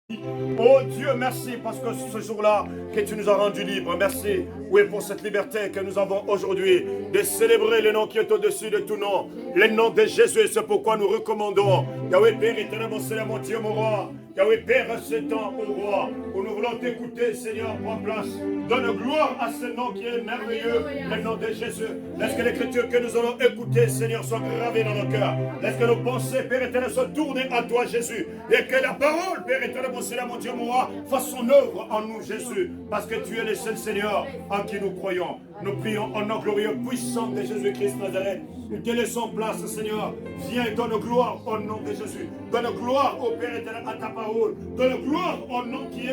Oh Dieu, merci parce que ce jour-là que tu nous as rendus libres. Merci, oui, pour cette liberté que nous avons aujourd'hui de célébrer le nom qui est au-dessus de tout nom, le nom de Jésus. C'est pourquoi nous recommandons, Yahweh Père éternellement, c'est mon Dieu, mon roi. Yahweh Père, ce temps au roi, où nous voulons t'écouter, Seigneur, prends place. Donne gloire à ce nom qui est merveilleux, le nom de Jésus. Laisse que l'écriture que nous allons écouter, Seigneur, soit gravée dans nos cœurs. Laisse que nos pensées, Père éternel, soient tournées à toi, Jésus. Et que la parole, Père éternel, mon Dieu, mon roi, fasse son œuvre en nous, Jésus. Parce que tu es le seul Seigneur en qui nous croyons. Nous prions au nom glorieux, puissant de Jésus-Christ Nazareth. Nous te laissons place, Seigneur. Viens et donne gloire au nom de Jésus. Donne gloire au Père éternel à ta parole. Donne gloire au nom qui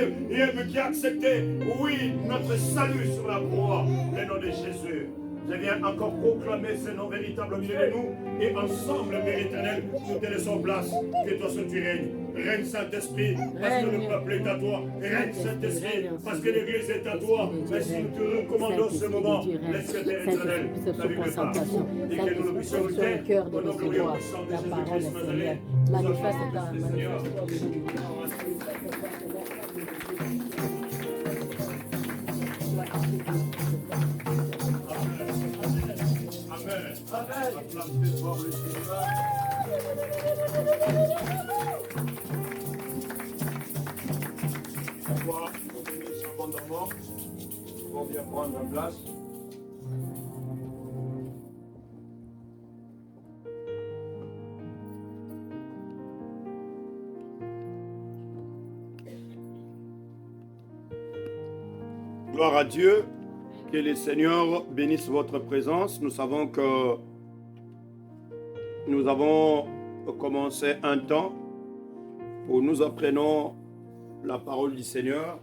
a accepté, oui, notre salut sur la croix. Le nom de Jésus. Je viens encore proclamer ce nom véritable au milieu de nous. Et ensemble, Père éternel, nous te laissons place. Que toi seul tu règnes. Règne Saint-Esprit, parce que le peuple est à toi. Règne Saint-Esprit, parce que l'Église est à toi. Merci, nous te recommandons ce moment. Laisse que Père éternel, la Bible passe. Et que nous puissions lutter au nom glorieux puissant de Jésus-Christ Nazareth. Manifeste ta Seigneur. Amen. Abondamment, on vient prendre la place. Gloire à Dieu, que le Seigneur bénisse votre présence. Nous savons que nous avons commencé un temps où nous apprenons la parole du Seigneur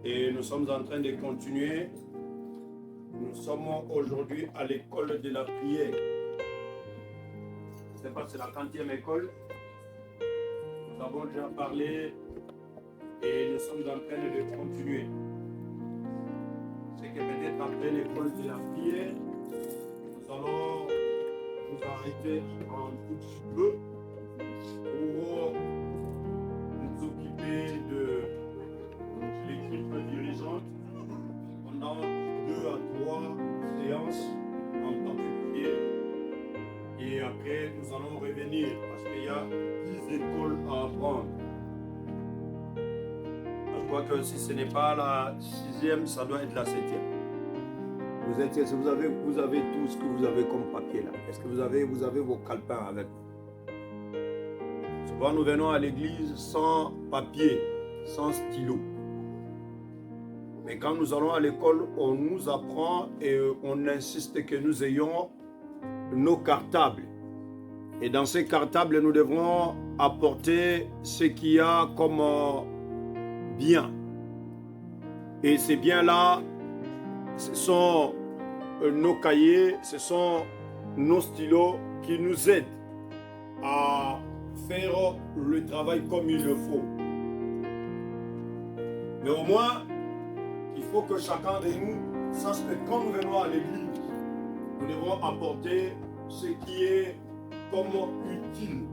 et nous sommes en train de continuer. Nous sommes aujourd'hui à l'école de la prière. Je ne sais pas, c'est la 40e école. Nous avons déjà parlé et nous sommes en train de continuer. C'est que peut-être après l'école de la prière, nous allons nous arrêter un tout petit peu pour nous occuper de l'équipe dirigeante pendant 2 à 3 séances en particulier. Et après, nous allons revenir parce qu'il y a 10 écoles à apprendre. Je crois que si ce n'est pas la 6e, ça doit être la 7e. Vous avez tout ce que vous avez comme papier là. Est-ce que vous avez vos calepins avec vous? Souvent nous venons à l'église sans papier, sans stylo. Mais quand nous allons à l'école, on nous apprend et on insiste que nous ayons nos cartables. Et dans ces cartables, nous devrons apporter ce qu'il y a comme bien. Et ces biens-là, ce sont nos cahiers, ce sont nos stylos qui nous aident à faire le travail comme il le faut. Mais au moins, il faut que chacun de nous sache que quand nous venons à l'église, nous devons apporter ce qui est comme utile.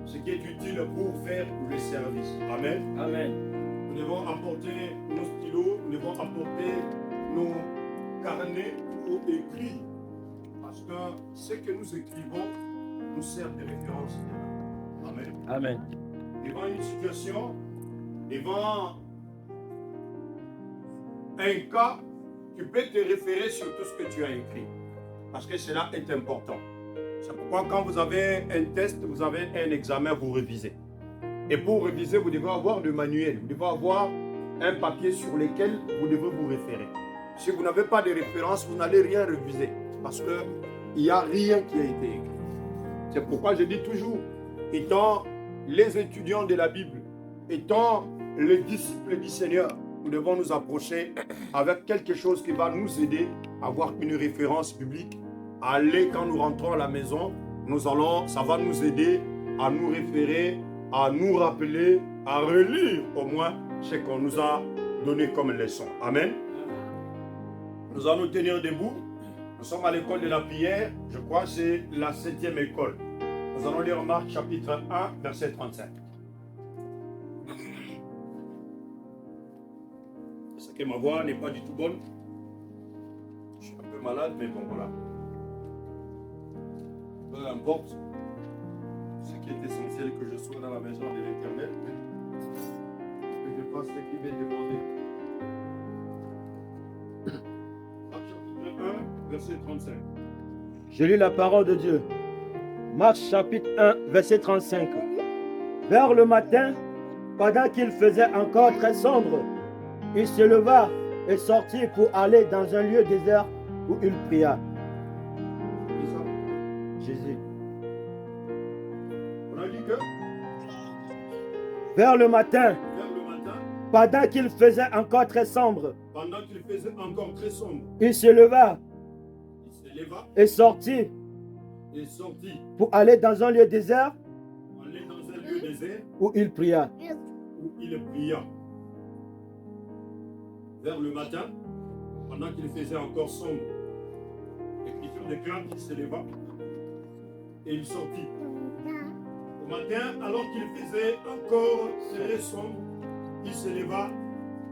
Ce qui est utile pour faire le service. Amen. Amen. Nous devons apporter nos stylos, nous devons apporter nos carnets pour écrire. Parce que ce que nous écrivons nous sert de référence. Amen. Amen. Devant une situation, devant un cas, tu peux te référer sur tout ce que tu as écrit. Parce que cela est important. C'est pourquoi quand vous avez un test, vous avez un examen, vous révisez. Et pour réviser, vous devez avoir le manuel. Vous devez avoir un papier sur lequel vous devez vous référer. Si vous n'avez pas de référence, vous n'allez rien réviser. Parce qu'il n'y a rien qui a été écrit. C'est pourquoi je dis toujours, étant les étudiants de la Bible, étant les disciples du Seigneur, nous devons nous approcher avec quelque chose qui va nous aider à avoir une référence biblique. Aller quand nous rentrons à la maison, ça va nous aider à nous référer, à nous rappeler, à relire au moins ce qu'on nous a donné comme leçon. Amen. Nous allons nous tenir debout. Nous sommes à l'école de la prière. Je crois que c'est la 7e école. Nous allons lire Marc chapitre 1, verset 35. que ma voix n'est pas du tout bonne. Je suis un peu malade, mais bon, voilà. Peu importe. Ce qui est essentiel, que je sois dans la maison de l'Éternel, que je fasse ce qu'il m'est demandé. Marc chapitre 1, verset 35. Je lis la parole de Dieu. Marc chapitre 1, verset 35. Vers le matin, pendant qu'il faisait encore très sombre, il se leva et sortit pour aller dans un lieu désert où il pria. Jésus. On a dit que Vers le matin, pendant qu'il faisait encore très sombre, il se leva et sortit pour aller dans un lieu désert où il pria. Vers le matin, pendant qu'il faisait encore sombre, l'Écriture déclare qu'il se leva et il sortit. Au matin, alors qu'il faisait encore très sombre, il se leva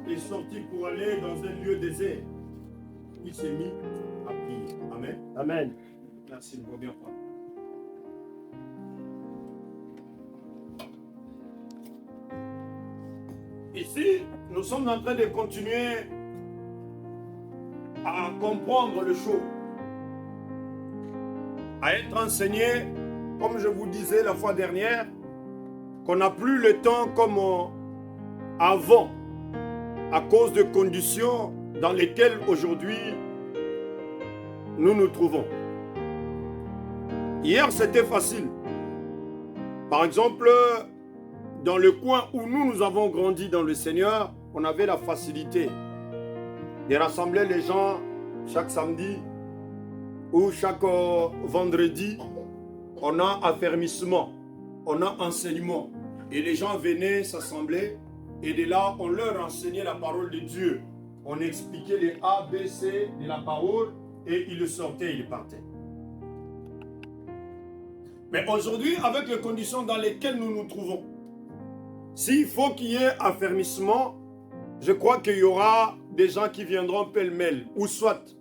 et sortit pour aller dans un lieu désert. Il s'est mis à prier. Amen. Amen. Merci, je vois bien pas. Ici, nous sommes en train de continuer à comprendre le show, à être enseigné, comme je vous disais la fois dernière, qu'on n'a plus le temps comme avant, à cause de conditions dans lesquelles aujourd'hui nous nous trouvons. Hier, c'était facile. Par exemple, dans le coin où nous avons grandi dans le Seigneur, on avait la facilité de rassembler les gens chaque samedi ou chaque vendredi. On a affermissement, on a enseignement. Et les gens venaient s'assembler et de là, on leur enseignait la parole de Dieu. On expliquait les A, B, C de la parole et ils sortaient, ils partaient. Mais aujourd'hui, avec les conditions dans lesquelles nous nous trouvons, s'il faut qu'il y ait affermissement, je crois qu'il y aura des gens qui viendront pêle-mêle. Ou soit,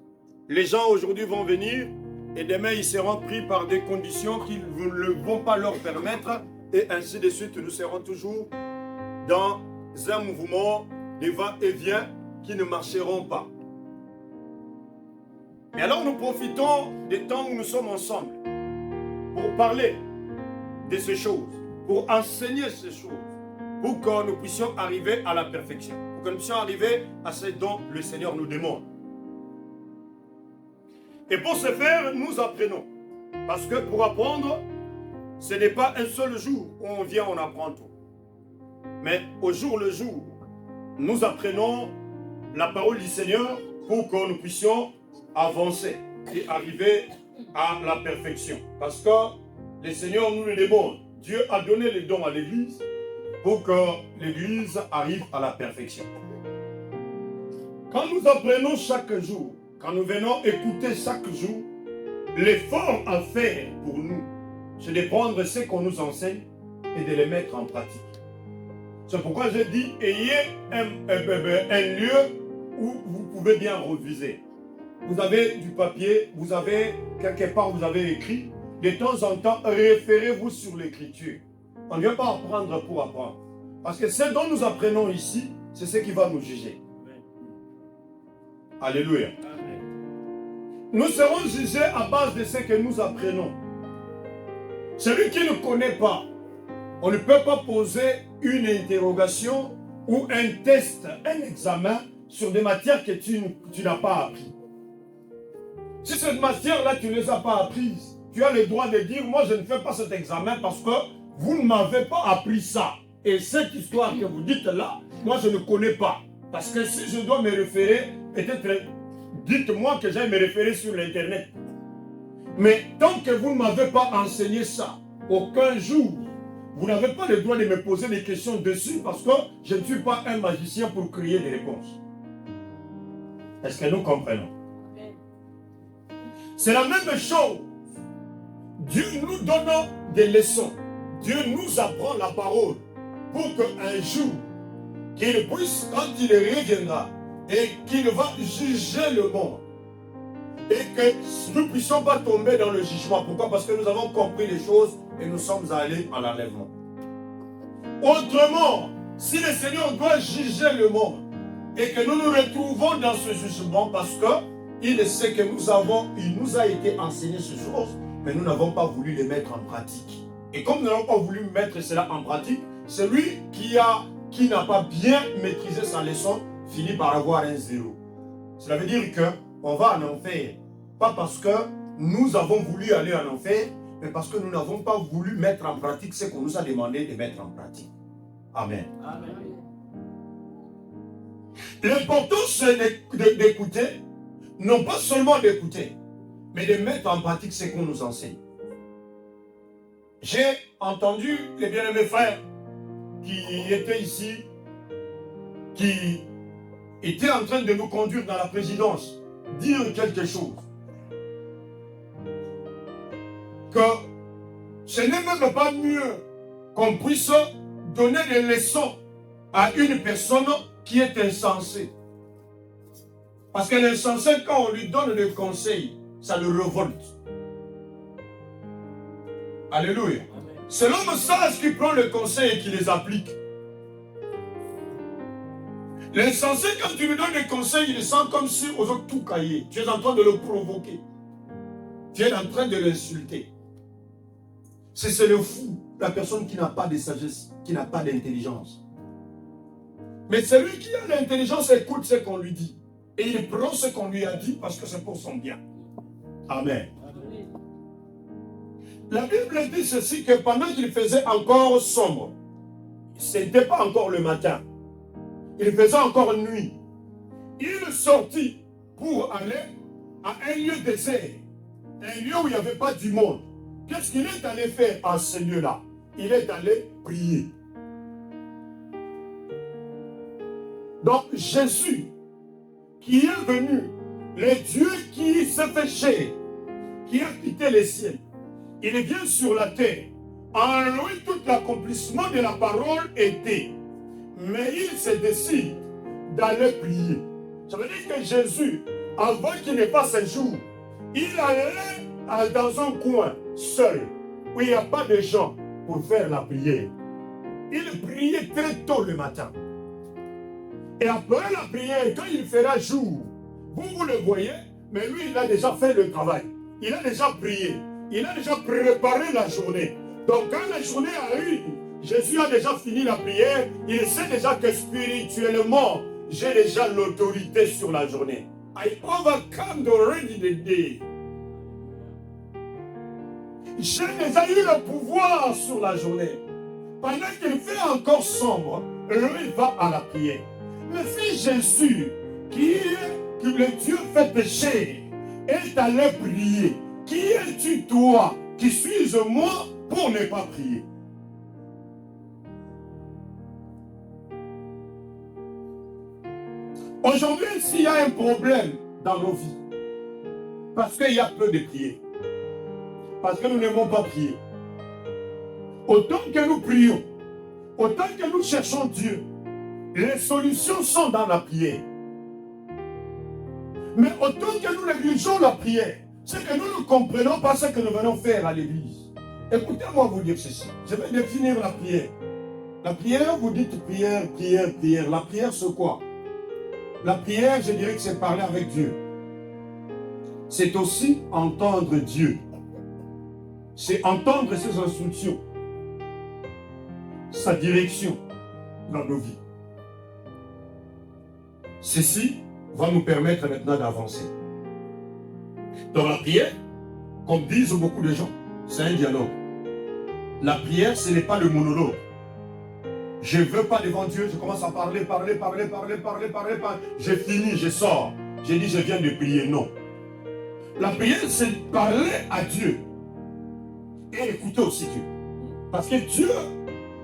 les gens aujourd'hui vont venir et demain ils seront pris par des conditions qui ne vont pas leur permettre. Et ainsi de suite, nous serons toujours dans un mouvement de va-et-vient qui ne marcheront pas. Mais alors nous profitons des temps où nous sommes ensemble pour parler de ces choses, pour enseigner ces choses, pour que nous puissions arriver à la perfection, pour que nous puissions arriver à ce dont le Seigneur nous demande. Et pour ce faire, nous apprenons. Parce que pour apprendre, ce n'est pas un seul jour où on vient, on apprend tout. Mais au jour le jour, nous apprenons la parole du Seigneur pour que nous puissions avancer et arriver à la perfection. Parce que le Seigneur nous le demande. Dieu a donné les dons à l'Église pour que l'Église arrive à la perfection. Quand nous apprenons chaque jour, quand nous venons écouter chaque jour, l'effort à faire pour nous, c'est de prendre ce qu'on nous enseigne et de les mettre en pratique. C'est pourquoi je dis, ayez un lieu où vous pouvez bien reviser. Vous avez du papier, vous avez quelque part, vous avez écrit. De temps en temps, référez-vous sur l'écriture. On ne vient pas apprendre pour apprendre. Parce que ce dont nous apprenons ici, c'est ce qui va nous juger. Amen. Alléluia. Amen. Nous serons jugés à base de ce que nous apprenons. Celui qui ne connaît pas, on ne peut pas poser une interrogation ou un test, un examen sur des matières que tu n'as pas appris. Si cette matière-là, tu ne les as pas apprises, tu as le droit de dire, moi je ne fais pas cet examen parce que vous ne m'avez pas appris ça. Et cette histoire que vous dites là, moi je ne connais pas. Parce que si je dois me référer, peut-être dites-moi que j'aille me référer sur l'internet. Mais tant que vous ne m'avez pas enseigné ça, aucun jour, vous n'avez pas le droit de me poser des questions dessus parce que je ne suis pas un magicien pour créer des réponses. Est-ce que nous comprenons? C'est la même chose. Dieu nous donne des leçons. Dieu nous apprend la parole pour qu'un jour, qu'il puisse, quand il reviendra, et qu'il va juger le monde. Et que nous ne puissions pas tomber dans le jugement. Pourquoi? Parce que nous avons compris les choses et nous sommes allés à l'enlèvement. Autrement, si le Seigneur doit juger le monde et que nous nous retrouvons dans ce jugement parce qu'il sait que il nous a été enseigné ces choses, mais nous n'avons pas voulu les mettre en pratique. Et comme nous n'avons pas voulu mettre cela en pratique, celui qui n'a pas bien maîtrisé sa leçon finit par avoir un zéro. Cela veut dire qu'on va en enfer. Pas parce que nous avons voulu aller en enfer, mais parce que nous n'avons pas voulu mettre en pratique ce qu'on nous a demandé de mettre en pratique. Amen. Amen. L'important, c'est d'écouter, non pas seulement d'écouter, mais de mettre en pratique ce qu'on nous enseigne. J'ai entendu les bien-aimés frères qui étaient ici, qui étaient en train de nous conduire dans la présidence, dire quelque chose. Que ce n'est même pas mieux qu'on puisse donner des leçons à une personne qui est insensée. Parce que l'insensé, quand on lui donne des conseils, ça le révolte. Alléluia. C'est l'homme sage qui prend le conseil et qui les applique. L'insensé, quand tu lui donnes des conseils, il sent comme si aux autres tout cahier. Tu es en train de le provoquer. Tu es en train de l'insulter. C'est le fou, la personne qui n'a pas de sagesse, qui n'a pas d'intelligence. Mais celui qui a l'intelligence écoute ce qu'on lui dit. Et il prend ce qu'on lui a dit parce que c'est pour son bien. Amen. La Bible dit ceci, que pendant qu'il faisait encore sombre, ce n'était pas encore le matin, il faisait encore nuit, il sortit pour aller à un lieu désert, un lieu où il n'y avait pas du monde. Qu'est-ce qu'il est allé faire à ce lieu-là? Il est allé prier. Donc Jésus, qui est venu, le Dieu qui s'est fait chair, qui a quitté les cieux, il vient sur la terre. En lui, tout l'accomplissement de la parole était. Mais il se décide d'aller prier. Ça veut dire que Jésus, avant qu'il ne passe un jour, il allait dans un coin, seul, où il n'y a pas de gens pour faire la prière. Il priait très tôt le matin. Et après la prière, quand il fera jour, vous le voyez, mais lui, il a déjà fait le travail. Il a déjà prié. Il a déjà préparé la journée. Donc quand la journée arrive, Jésus a déjà fini la prière. Il sait déjà que spirituellement, j'ai déjà l'autorité sur la journée. I overcome already the day. J'ai déjà eu le pouvoir sur la journée. Pendant qu'il fait encore sombre, lui il va à la prière. Mais si Jésus, qui est le Dieu fait de chair, est allé prier, qui es-tu toi qui suis moi pour ne pas prier? Aujourd'hui, s'il y a un problème dans nos vies, parce qu'il y a peu de prières, parce que nous n'aimons pas prier, autant que nous prions, autant que nous cherchons Dieu, les solutions sont dans la prière. Mais autant que nous négligeons la prière, c'est que nous ne comprenons pas ce que nous venons faire à l'église. Écoutez-moi vous dire ceci. Je vais définir la prière. La prière, vous dites prière, prière, prière. La prière, c'est quoi? La prière, je dirais que c'est parler avec Dieu. C'est aussi entendre Dieu. C'est entendre ses instructions, sa direction dans nos vies. Ceci va nous permettre maintenant d'avancer. Dans la prière, comme disent beaucoup de gens, c'est un dialogue. La prière, ce n'est pas le monologue. Je ne veux pas devant Dieu, je commence à parler. J'ai fini, je sors. J'ai dit, je viens de prier. Non. La prière, c'est parler à Dieu. Et écouter aussi Dieu. Parce que Dieu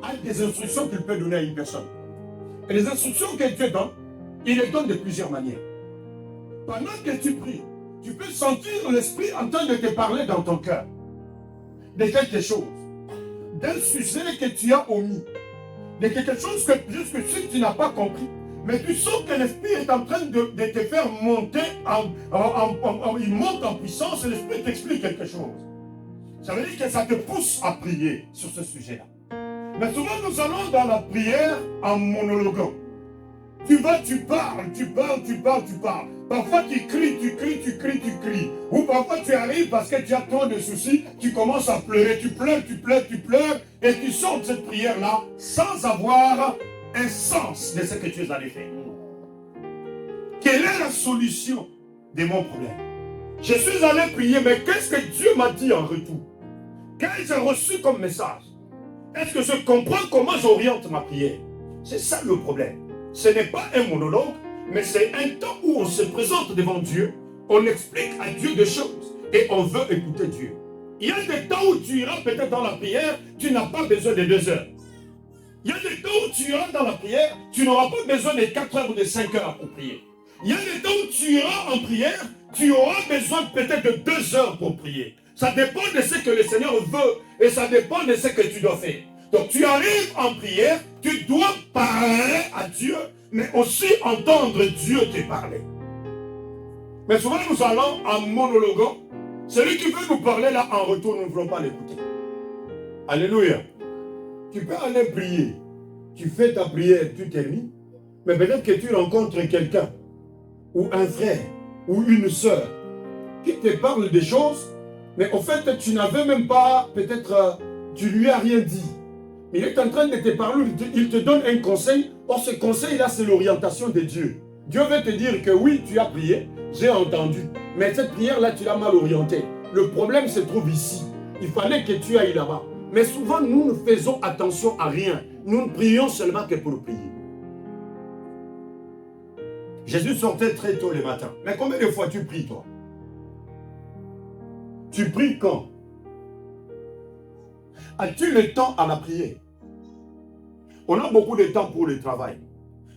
a des instructions qu'il peut donner à une personne. Et les instructions que Dieu donne, il les donne de plusieurs manières. Pendant que tu pries, tu peux sentir l'Esprit en train de te parler dans ton cœur de quelque chose, d'un sujet que tu as omis, de quelque chose que jusque si tu n'as pas compris, Mais tu sens que l'esprit est en train de te faire monter, il monte en puissance et l'esprit t'explique quelque chose. Ça veut dire que ça te pousse à prier sur ce sujet-là. Mais souvent nous allons dans la prière en monologuant. Tu vas, tu parles. Parfois tu cries. Ou parfois tu arrives parce que tu as trop de soucis, tu commences à pleurer, tu pleures, et tu sors de cette prière-là sans avoir un sens de ce que tu es allé faire. Quelle est la solution de mon problème? Je suis allé prier, mais qu'est-ce que Dieu m'a dit en retour? Qu'est-ce que j'ai reçu comme message? Est-ce que je comprends comment j'oriente ma prière? C'est ça le problème. Ce n'est pas un monologue, mais c'est un temps où on se présente devant Dieu, on explique à Dieu des choses et on veut écouter Dieu. Il y a des temps où tu iras peut-être dans la prière, tu n'as pas besoin de 2 heures. Il y a des temps où tu iras dans la prière, tu n'auras pas besoin de 4 heures ou de 5 heures pour prier. Il y a des temps où tu iras en prière, tu auras besoin peut-être de 2 heures pour prier. Ça dépend de ce que le Seigneur veut et ça dépend de ce que tu dois faire. Donc tu arrives en prière, tu dois parler à Dieu, mais aussi entendre Dieu te parler. Mais souvent nous allons en monologuant. Celui qui veut nous parler là, en retour, nous ne voulons pas l'écouter. Alléluia. Tu peux aller prier. Tu fais ta prière, tu termines. Mais peut-être que tu rencontres quelqu'un, ou un frère, ou une soeur, qui te parle des choses, mais en fait, tu n'avais même pas, peut-être, tu lui as rien dit. Il est en train de te parler, il te donne un conseil. Or, ce conseil-là, c'est l'orientation de Dieu. Dieu veut te dire que oui, tu as prié, j'ai entendu. Mais cette prière-là, tu l'as mal orientée. Le problème se trouve ici. Il fallait que tu ailles là-bas. Mais souvent, nous ne faisons attention à rien. Nous ne prions seulement que pour prier. Jésus sortait très tôt le matin. Mais combien de fois tu pries, toi? Tu pries quand? As-tu le temps à la prière? On a beaucoup de temps pour le travail.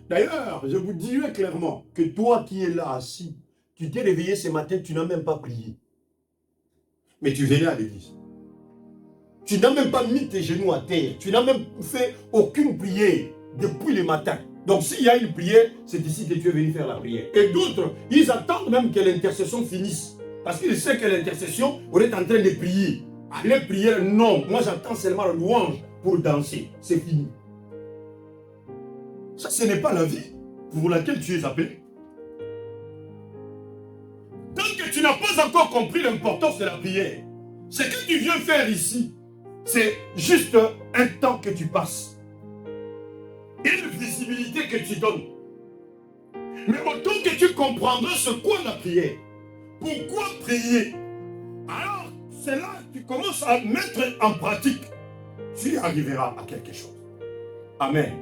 D'ailleurs, je vous dirais clairement que toi qui es là assis, tu t'es réveillé ce matin, tu n'as même pas prié. Mais tu venais à l'église. Tu n'as même pas mis tes genoux à terre. Tu n'as même fait aucune prière depuis le matin. Donc s'il y a une prière, c'est ici que tu es venu faire la prière. Et d'autres, ils attendent même que l'intercession finisse. Parce qu'ils savent que l'intercession, on est en train de prier. Allez prier, non. Moi j'attends seulement la louange pour danser. C'est fini. Ça, ce n'est pas la vie pour laquelle tu es appelé. Tant que tu n'as pas encore compris l'importance de la prière, ce que tu viens faire ici, c'est juste un temps que tu passes. Une visibilité que tu donnes. Mais autant que tu comprendras ce qu'est la prière, pourquoi prier, alors c'est là que tu commences à mettre en pratique, tu arriveras à quelque chose. Amen.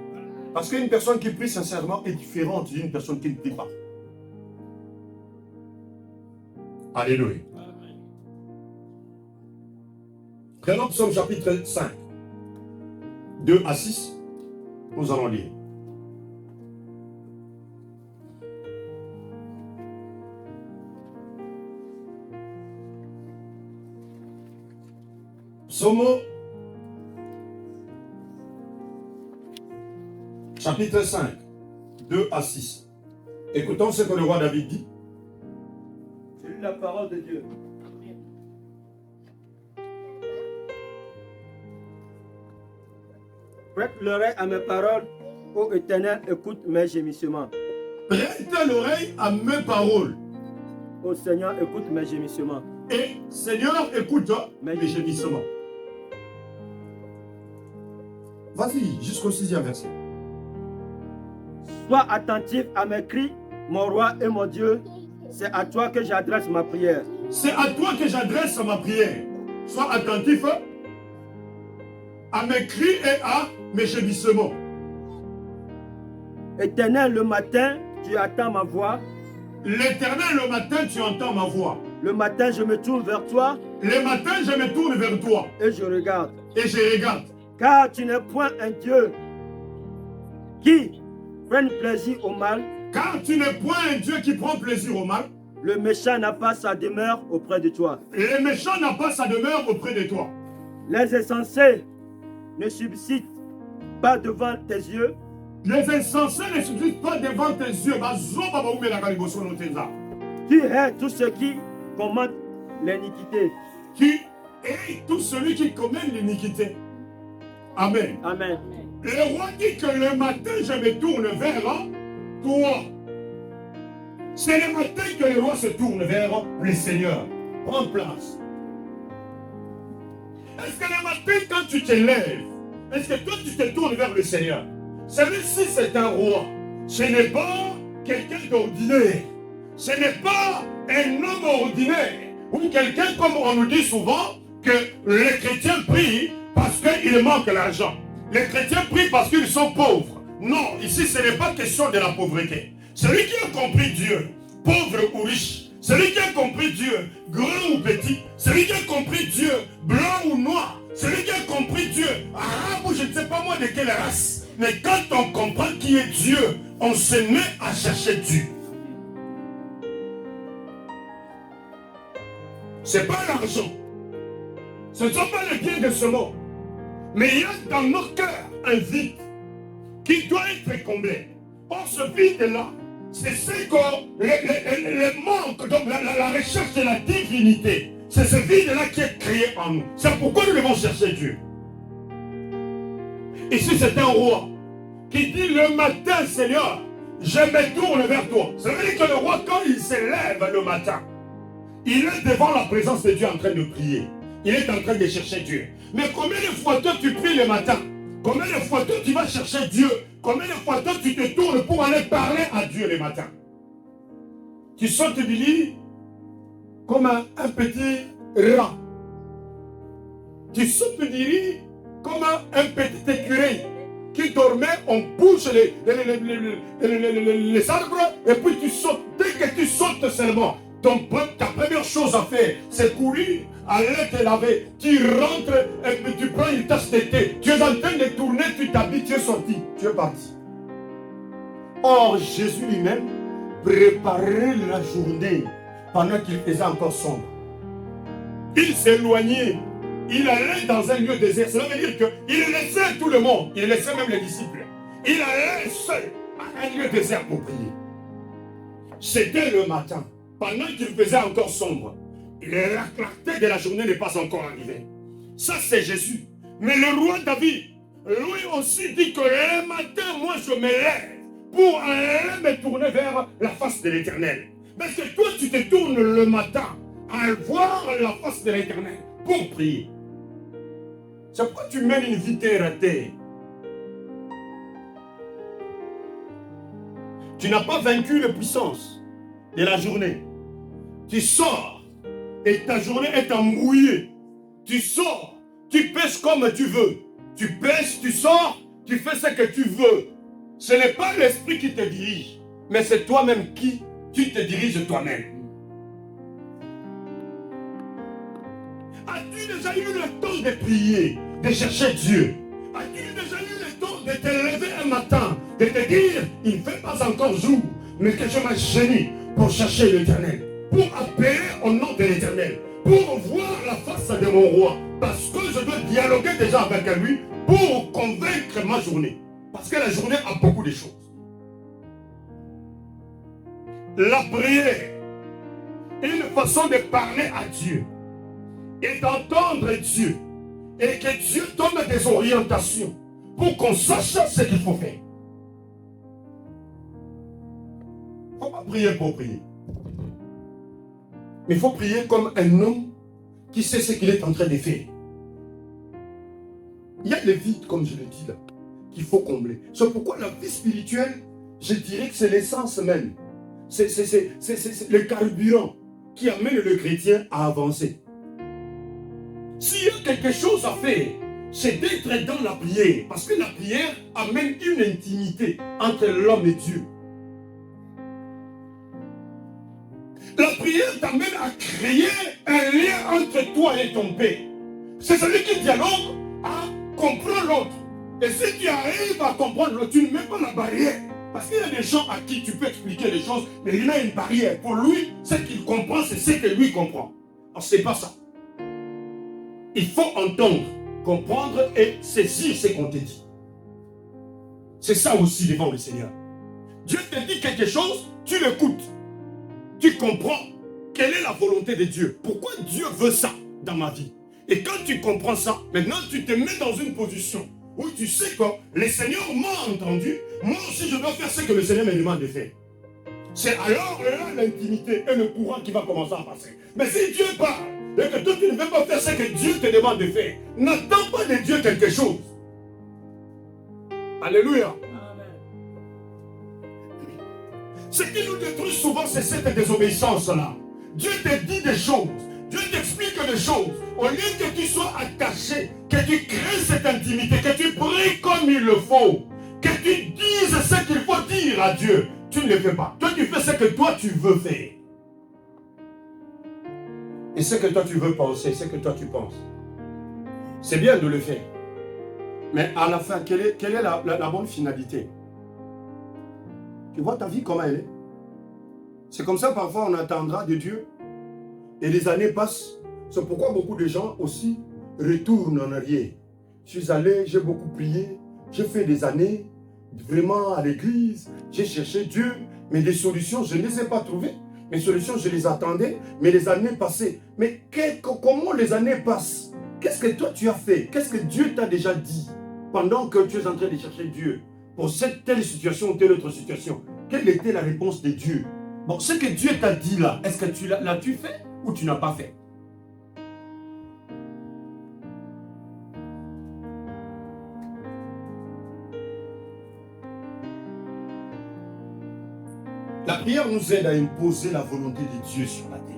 Parce qu'une personne qui prie sincèrement est différente d'une personne qui ne prie pas. Alléluia. Prenons Psaume chapitre 5, 2 à 6. Nous allons lire. Psaume chapitre 5, 2 à 6. Écoutons ce que le roi David dit. Je lis la parole de Dieu. Prête l'oreille à mes paroles, ô Éternel, écoute mes gémissements. Prête l'oreille à mes paroles. Ô Seigneur, écoute mes gémissements. Et Seigneur, écoute mes gémissements. Vas-y, jusqu'au 6e verset. Sois attentif à mes cris, mon roi et mon Dieu. C'est à toi que j'adresse ma prière. C'est à toi que j'adresse ma prière. Sois attentif à mes cris et à mes gémissements. Éternel, le matin, tu attends ma voix. L'Éternel, le matin, tu entends ma voix. Le matin, je me tourne vers toi. Le matin, je me tourne vers toi. Et je regarde. Et je regarde. Car tu n'es point un Dieu qui prenne plaisir au mal. Car tu n'es point un Dieu qui prend plaisir au mal. Le méchant n'a pas sa demeure auprès de toi. Et le méchant n'a pas sa demeure auprès de toi. Les insensés ne subsistent pas devant tes yeux. Les insensés ne subsistent pas devant tes yeux. Tu hais tout ce qui commande l'iniquité. Tu hais tout celui qui commet l'iniquité. Amen. Amen. Le roi dit que le matin, je me tourne vers toi. C'est le matin que le roi se tourne vers le Seigneur. Prends place. Est-ce que le matin, quand tu te lèves, est-ce que toi, tu te tournes vers le Seigneur? Celui-ci, c'est un roi. Ce n'est pas quelqu'un d'ordinaire. Ce n'est pas un homme ordinaire. Ou quelqu'un, comme on nous dit souvent, que les chrétiens prient parce qu'il manque l'argent. Les chrétiens prient parce qu'ils sont pauvres. Non, ici, ce n'est pas question de la pauvreté. Celui qui a compris Dieu, pauvre ou riche, celui qui a compris Dieu, grand ou petit, celui qui a compris Dieu, blanc ou noir, celui qui a compris Dieu, arabe ou je ne sais pas moi de quelle race. Mais quand on comprend qui est Dieu, on se met à chercher Dieu. Ce n'est pas l'argent. Ce ne sont pas les biens de ce monde. Mais il y a dans nos cœurs un vide qui doit être comblé. Or, ce vide-là, c'est ce que le manque, donc la recherche de la divinité. C'est ce vide-là qui est créé en nous. C'est pourquoi nous devons chercher Dieu. Ici, c'est un roi qui dit le matin, Seigneur, je me tourne vers toi. Ça veut dire que le roi, quand il se lève le matin, il est devant la présence de Dieu en train de prier. Il est en train de chercher Dieu. Mais combien de fois toi tu pries le matin? Combien de fois toi tu vas chercher Dieu? Combien de fois toi tu te tournes pour aller parler à Dieu le matin? Tu sautes du lit comme un petit rat. Tu sautes du lit comme un petit écureuil qui dormait, on bouge les arbres et puis tu sautes. Dès que tu sautes seulement, ta première chose à faire, c'est courir, aller te laver. Tu rentres et puis tu prends une tasse de thé. Tu es en train de tourner, tu t'habilles, tu es sorti, tu es parti. Or, Jésus lui-même préparait la journée pendant qu'il faisait encore sombre. Il s'éloignait, il allait dans un lieu désert. Cela veut dire qu'il laissait tout le monde, il laissait même les disciples. Il allait seul à un lieu désert pour prier. C'était le matin. Pendant qu'il faisait encore sombre, la clarté de la journée n'est pas encore arrivée. Ça, c'est Jésus. Mais le roi David, lui aussi dit que le matin, moi, je me lève pour aller me tourner vers la face de l'Éternel. Parce que toi, tu te tournes le matin à voir la face de l'Éternel pour prier. C'est pourquoi tu mènes une vie terre à terre. Tu n'as pas vaincu la puissance de la journée. Tu sors et ta journée est embrouillée. Tu sors, tu pêches comme tu veux. Tu pêches, tu sors, tu fais ce que tu veux. Ce n'est pas l'esprit qui te dirige, mais c'est toi-même qui tu te diriges toi-même. As-tu déjà eu le temps de prier, de chercher Dieu? As-tu déjà eu le temps de te lever un matin, de te dire, il ne fait pas encore jour, mais que je m'agenouille pour chercher l'Éternel, pour appeler au nom de l'Éternel, pour voir la face de mon roi, parce que je dois dialoguer déjà avec lui pour convaincre ma journée. Parce que la journée a beaucoup de choses. La prière est une façon de parler à Dieu et d'entendre Dieu et que Dieu donne des orientations pour qu'on sache ce qu'il faut faire. Il ne faut pas prier pour prier. Mais il faut prier comme un homme qui sait ce qu'il est en train de faire. Il y a le vide, comme je le dis là, qu'il faut combler. C'est pourquoi la vie spirituelle, je dirais que c'est l'essence même. C'est le carburant qui amène le chrétien à avancer. S'il y a quelque chose à faire, c'est d'être dans la prière. Parce que la prière amène une intimité entre l'homme et Dieu. La prière t'amène à créer un lien entre toi et ton Père. C'est celui qui dialogue à comprendre l'autre. Et si tu arrives à comprendre l'autre, tu ne mets pas la barrière. Parce qu'il y a des gens à qui tu peux expliquer les choses, mais il a une barrière. Pour lui, ce qu'il comprend, c'est ce que lui comprend. Alors, ce n'est pas ça. Il faut entendre, comprendre et saisir ce qu'on te dit. C'est ça aussi devant le Seigneur. Dieu te dit quelque chose, tu l'écoutes. Tu comprends quelle est la volonté de Dieu. Pourquoi Dieu veut ça dans ma vie. Et quand tu comprends ça, maintenant tu te mets dans une position où tu sais que le Seigneur m'a entendu. Moi aussi je dois faire ce que le Seigneur me demande de faire. C'est alors là l'intimité et le courant qui va commencer à passer. Mais si Dieu parle et que toi tu ne veux pas faire ce que Dieu te demande de faire, n'attends pas de Dieu quelque chose. Alléluia. Ce qui nous détruit souvent, c'est cette désobéissance-là. Dieu te dit des choses, Dieu t'explique des choses. Au lieu que tu sois attaché, que tu crées cette intimité, que tu pries comme il le faut, que tu dises ce qu'il faut dire à Dieu, tu ne le fais pas. Toi, tu fais ce que toi, tu veux faire. Et ce que toi, tu veux penser, ce que toi, tu penses. C'est bien de le faire. Mais à la fin, quelle est la bonne finalité? Tu vois ta vie comment elle est? C'est comme ça parfois on attendra de Dieu et les années passent. C'est pourquoi beaucoup de gens aussi retournent en arrière. Je suis allé, j'ai beaucoup prié, j'ai fait des années vraiment à l'église, j'ai cherché Dieu, mais des solutions je ne les ai pas trouvées. Mes solutions je les attendais, mais les années passaient. Mais comment les années passent? Qu'est-ce que toi tu as fait? Qu'est-ce que Dieu t'a déjà dit pendant que tu es en train de chercher Dieu? Pour cette telle situation ou telle autre situation, quelle était la réponse de Dieu? Bon, ce que Dieu t'a dit là, est-ce que l'as-tu fait ou tu n'as pas fait? La prière nous aide à imposer la volonté de Dieu sur la terre.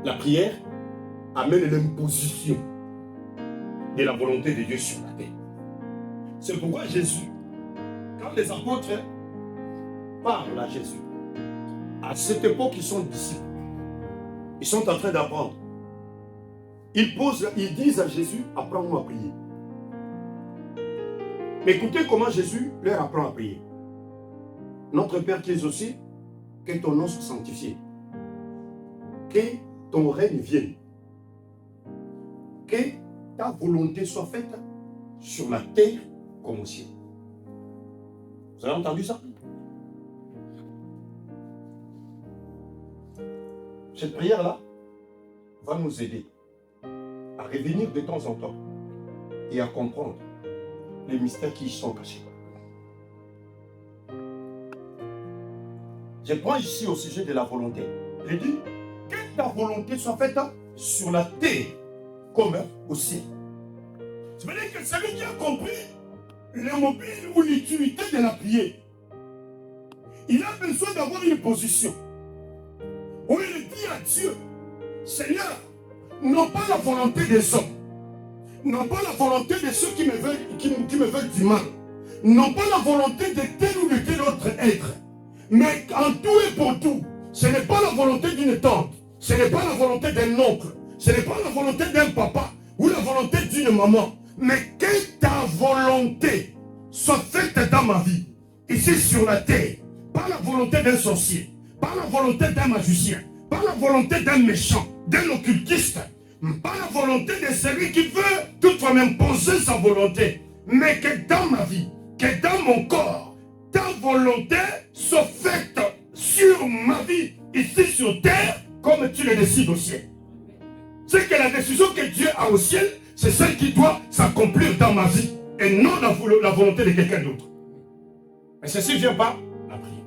La prière amène l'imposition de la volonté de Dieu sur la terre. C'est pourquoi Jésus, quand les apôtres parlent à Jésus, cette époque, ils sont disciples. Ils sont en train d'apprendre. Ils disent à Jésus, apprends-nous à prier. Mais écoutez comment Jésus leur apprend à prier. Notre Père qui es aux cieux, que ton nom soit sanctifié. Que ton règne vienne. Que ta volonté soit faite sur la terre comme au ciel. Vous avez entendu ça? Cette prière-là va nous aider à revenir de temps en temps et à comprendre les mystères qui y sont cachés. Je prends ici au sujet de la volonté. Je dis que ta volonté soit faite sur la terre comme au ciel. Ça veut dire que celui qui a compris le mobile ou l'utilité de la prière, il a besoin d'avoir une position où il dit à Dieu, Seigneur, non pas la volonté des hommes, non pas la volonté de ceux qui me veulent du mal, non pas la volonté de tel ou de tel autre être, mais en tout et pour tout, ce n'est pas la volonté d'une tante, ce n'est pas la volonté d'un oncle, ce n'est pas la volonté d'un papa ou la volonté d'une maman, mais que ta volonté soit faite dans ma vie, ici sur la terre, pas la volonté d'un sorcier, pas la volonté d'un magicien, pas la volonté d'un méchant, d'un occultiste, pas la volonté de celui qui veut toutefois m'imposer sa volonté, mais que dans ma vie, que dans mon corps, ta volonté soit faite sur ma vie, ici sur terre, comme tu le décides au ciel. C'est que la décision que Dieu a au ciel, c'est celle qui doit s'accomplir dans ma vie, et non la volonté de quelqu'un d'autre. Et ceci ne vient pas la prière.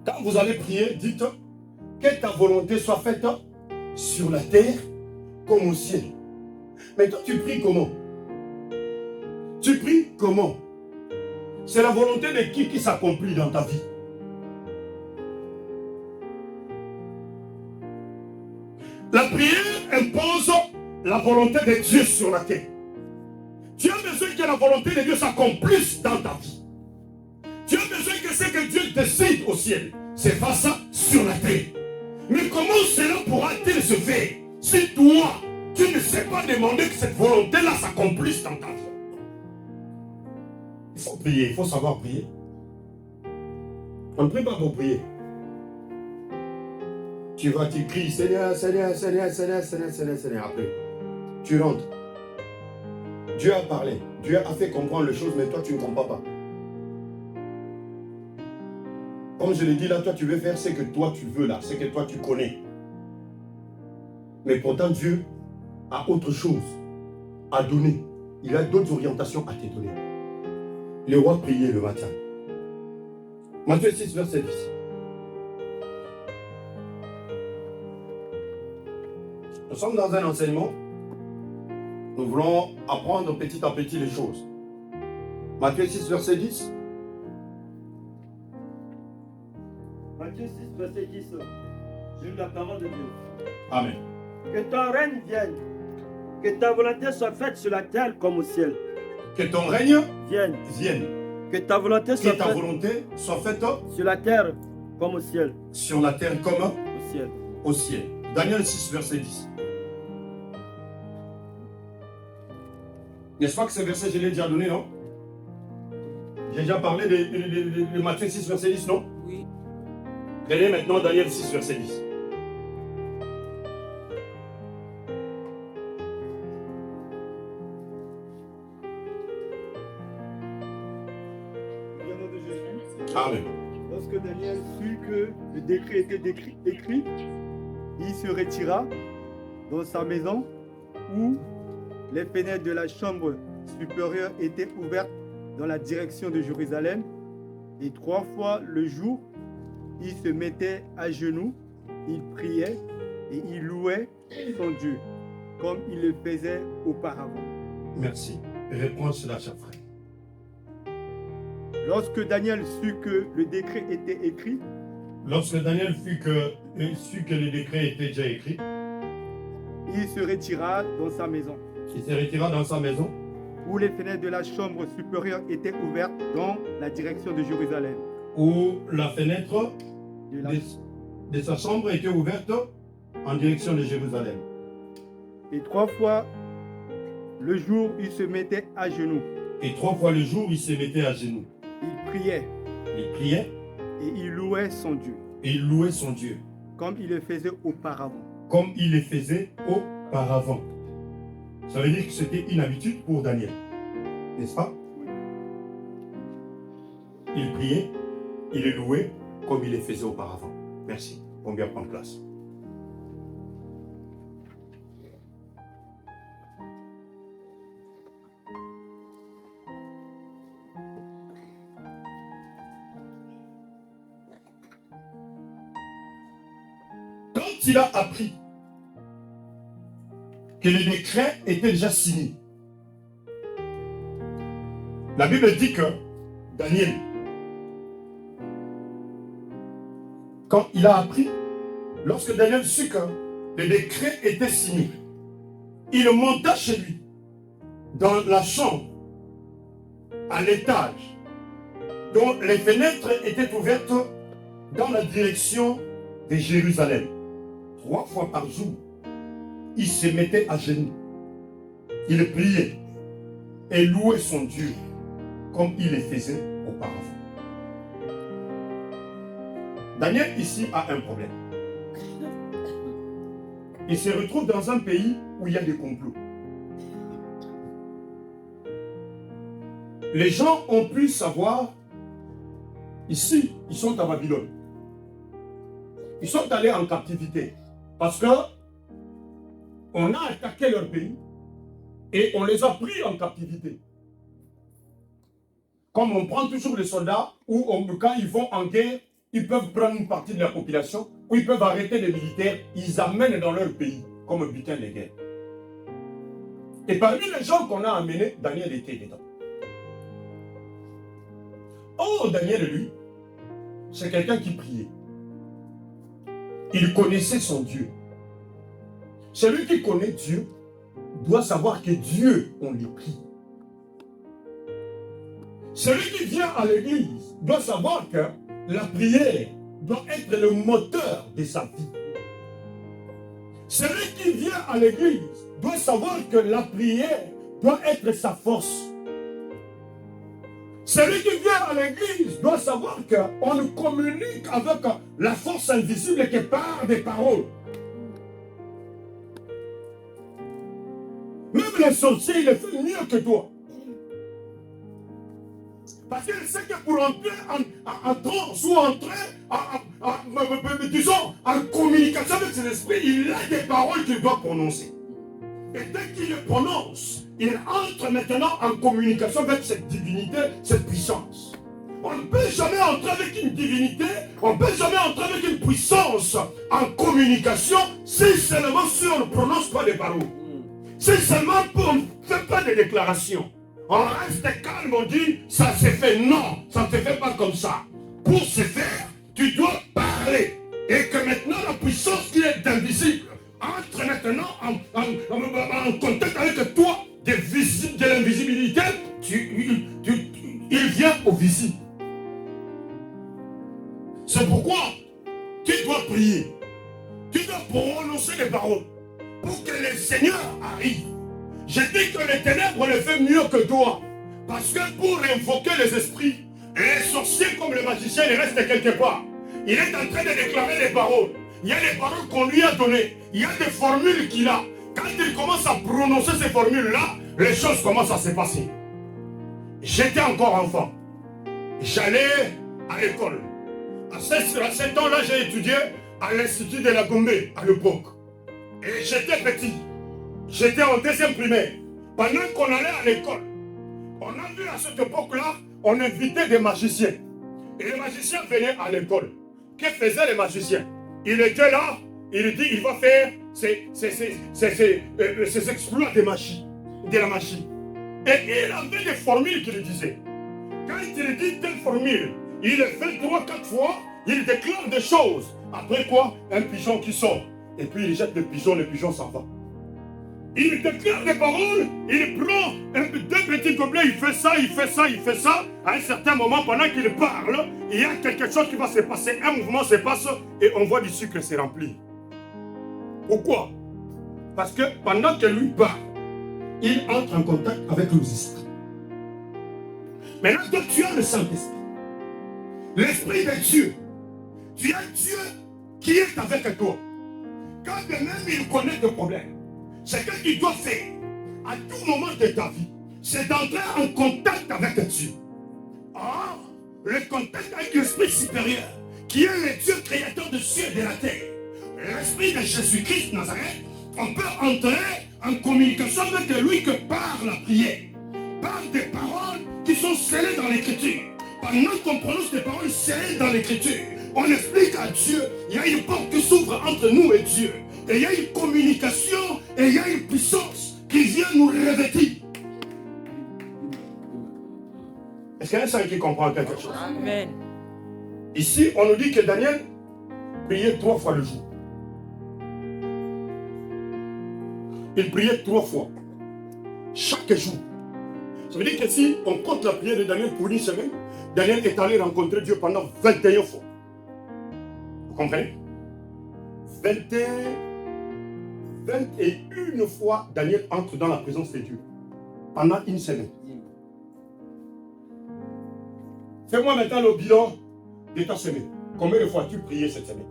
Quand vous allez prier, dites que ta volonté soit faite sur la terre comme au ciel. Mais toi, tu pries comment? Tu pries comment? C'est la volonté de qui s'accomplit dans ta vie? La prière impose la volonté de Dieu sur la terre. Tu as besoin que la volonté de Dieu s'accomplisse dans ta vie. Tu as besoin que ce que Dieu décide au ciel se fasse sur la terre. Mais comment cela pourra-t-il se faire si toi, tu ne sais pas demander que cette volonté-là s'accomplisse dans ta vie? Il faut prier, il faut savoir prier. On ne prie pas pour prier. Tu vas, tu cries, Seigneur, Seigneur, Seigneur, Seigneur, Seigneur, Seigneur, Seigneur. Après, tu rentres. Dieu a parlé. Dieu a fait comprendre les choses, mais toi, tu ne comprends pas. Comme je l'ai dit là, toi, tu veux faire ce que toi, tu veux là, ce que toi, tu connais. Mais pourtant, Dieu a autre chose à donner. Il a d'autres orientations à te donner. Le roi priait le matin. Matthieu 6, verset 10. Nous sommes dans un enseignement. Nous voulons apprendre petit à petit les choses. Matthieu 6, verset 10. Matthieu 6, verset 10. Je lis la parole de Dieu. Amen. Que ton règne vienne. Que ta volonté soit faite sur la terre comme au ciel. Que ton règne Vienne. vienne. Que ta volonté soit Que ta faite volonté soit faite sur la terre comme au ciel. sur la terre comme Au ciel. au ciel. Daniel 6, verset 10. N'est-ce pas que ce verset, je l'ai déjà donné, non? J'ai déjà parlé de Matthieu 6, verset 10, non? Oui. Prenez maintenant Daniel 6, verset 10. Au nom de Jésus. Amen. Lorsque Daniel sut que le décret était écrit, il se retira dans sa maison où les fenêtres de la chambre supérieure étaient ouvertes dans la direction de Jérusalem. Et 3 fois le jour, il se mettait à genoux, il priait et il louait son Dieu, comme il le faisait auparavant. Merci. Réponse là, cher frère. Lorsque Daniel sut que le décret était écrit, Lorsque Daniel sut que le décret était déjà écrit, il se retira dans sa maison, il se retira dans sa maison où les fenêtres de la chambre supérieure étaient ouvertes dans la direction de Jérusalem. où la fenêtre De la- de sa chambre était ouverte en direction de Jérusalem. Et 3 fois le jour, il se mettait à genoux, Et 3 fois le jour, il se mettait à genoux. il priait Il priait et il louait son Dieu, et il louait son Dieu, comme il le faisait auparavant. comme il le faisait auparavant. Ça veut dire que c'était une habitude pour Daniel, n'est-ce pas? Il priait, il le louait comme il le faisait auparavant. Merci. On vient prendre place. Quand il a appris que le décret était déjà signé, la Bible dit que Daniel, quand il a appris, lorsque Daniel sut que le décret était signé, il monta chez lui, dans la chambre, à l'étage, dont les fenêtres étaient ouvertes dans la direction de Jérusalem. 3 fois par jour, il se mettait à genoux. Il priait et louait son Dieu comme il le faisait auparavant. Daniel ici a un problème. Il se retrouve dans un pays où il y a des complots. Les gens ont pu savoir, ici, ils sont à Babylone. Ils sont allés en captivité parce que on a attaqué leur pays et on les a pris en captivité. Comme on prend toujours les soldats, ou quand ils vont en guerre, ils peuvent prendre une partie de la population, ou ils peuvent arrêter les militaires, ils amènent dans leur pays comme butin de guerre. Et parmi les gens qu'on a amenés, Daniel était dedans. Oh, Daniel, lui, c'est quelqu'un qui priait. Il connaissait son Dieu. Celui qui connaît Dieu doit savoir que Dieu, on le prie. Celui qui vient à l'église doit savoir que la prière doit être le moteur de sa vie. Celui qui vient à l'église doit savoir que la prière doit être sa force. Celui qui vient à l'église doit savoir qu'on ne communique avec la force invisible qui part des paroles. Même les sorciers, ils le font mieux que toi. Parce qu'il sait que pour entrer en transe ou entrer, disons, en communication avec ses esprits, il a des paroles qu'il doit prononcer. Et dès qu'il les prononce, il entre maintenant en communication avec cette divinité, cette puissance. On ne peut jamais entrer avec une divinité, on ne peut jamais entrer avec une puissance en communication si seulement si on ne prononce pas des paroles. Si seulement on ne fait pas de déclarations. On reste calme, on dit, ça s'est fait. Non, ça ne se fait pas comme ça. Pour ce faire, tu dois parler. Et que maintenant, la puissance qui est invisible entre maintenant en contact avec toi, de l'invisibilité, il vient au visible. C'est pourquoi tu dois prier. Tu dois prononcer les paroles pour que le Seigneur arrive. Je dis que les ténèbres le fait mieux que toi. Parce que pour invoquer les esprits, les sorciers comme le magicien, ils restent quelque part. Il est en train de déclarer les paroles. Il y a des paroles qu'on lui a données. Il y a des formules qu'il a. Quand il commence à prononcer ces formules-là, les choses commencent à se passer. J'étais encore enfant. J'allais à l'école. À cet temps-là, j'ai étudié à l'Institut de la Gombe à l'époque. Et j'étais petit. J'étais en deuxième primaire. Pendant qu'on allait à l'école, on a vu à cette époque-là, on invitait des magiciens. Et les magiciens venaient à l'école. Que faisaient les magiciens? Il était là, il dit, il va faire ses exploits de magie, de la magie. Et il avait des formules qu'il disait. Quand il dit telle formule, il le fait 3-4 fois, il déclare des choses. Après quoi, un pigeon qui sort. Et puis il jette le pigeon s'en va. Il déclare des paroles, il prend deux petits gobelets, il fait ça, il fait ça, il fait ça. À un certain moment, pendant qu'il parle, il y a quelque chose qui va se passer, un mouvement se passe et on voit du sucre se remplir. Pourquoi? Parce que pendant que lui parle, il entre en contact avec nos esprits. Maintenant, toi, tu as le Saint-Esprit, l'Esprit de Dieu. Tu as Dieu qui est avec toi. Quand même il connaît tes problèmes, ce que tu dois faire à tout moment de ta vie, c'est d'entrer en contact avec Dieu. Or, le contact avec l'Esprit supérieur, qui est le Dieu créateur de cieux et de la terre, l'Esprit de Jésus-Christ Nazareth, on peut entrer en communication avec lui que par la prière, par des paroles qui sont scellées dans l'Écriture. Pendant qu'on prononce des paroles scellées dans l'Écriture, on explique à Dieu, il y a une porte qui s'ouvre entre nous et Dieu. Et il y a une communication et il y a une puissance qui vient nous revêtir. Est-ce qu'il y a un saint qui comprend quelque chose? Amen. Ici, on nous dit que Daniel priait 3 fois le jour. Il priait 3 fois. Chaque jour. Ça veut dire que si on compte la prière de Daniel pour une semaine, Daniel est allé rencontrer Dieu pendant 21 fois. Vous comprenez? 21 fois, Daniel entre dans la présence de Dieu. Pendant une semaine. Fais-moi maintenant le bilan de ta semaine. Combien de fois tu priais cette semaine?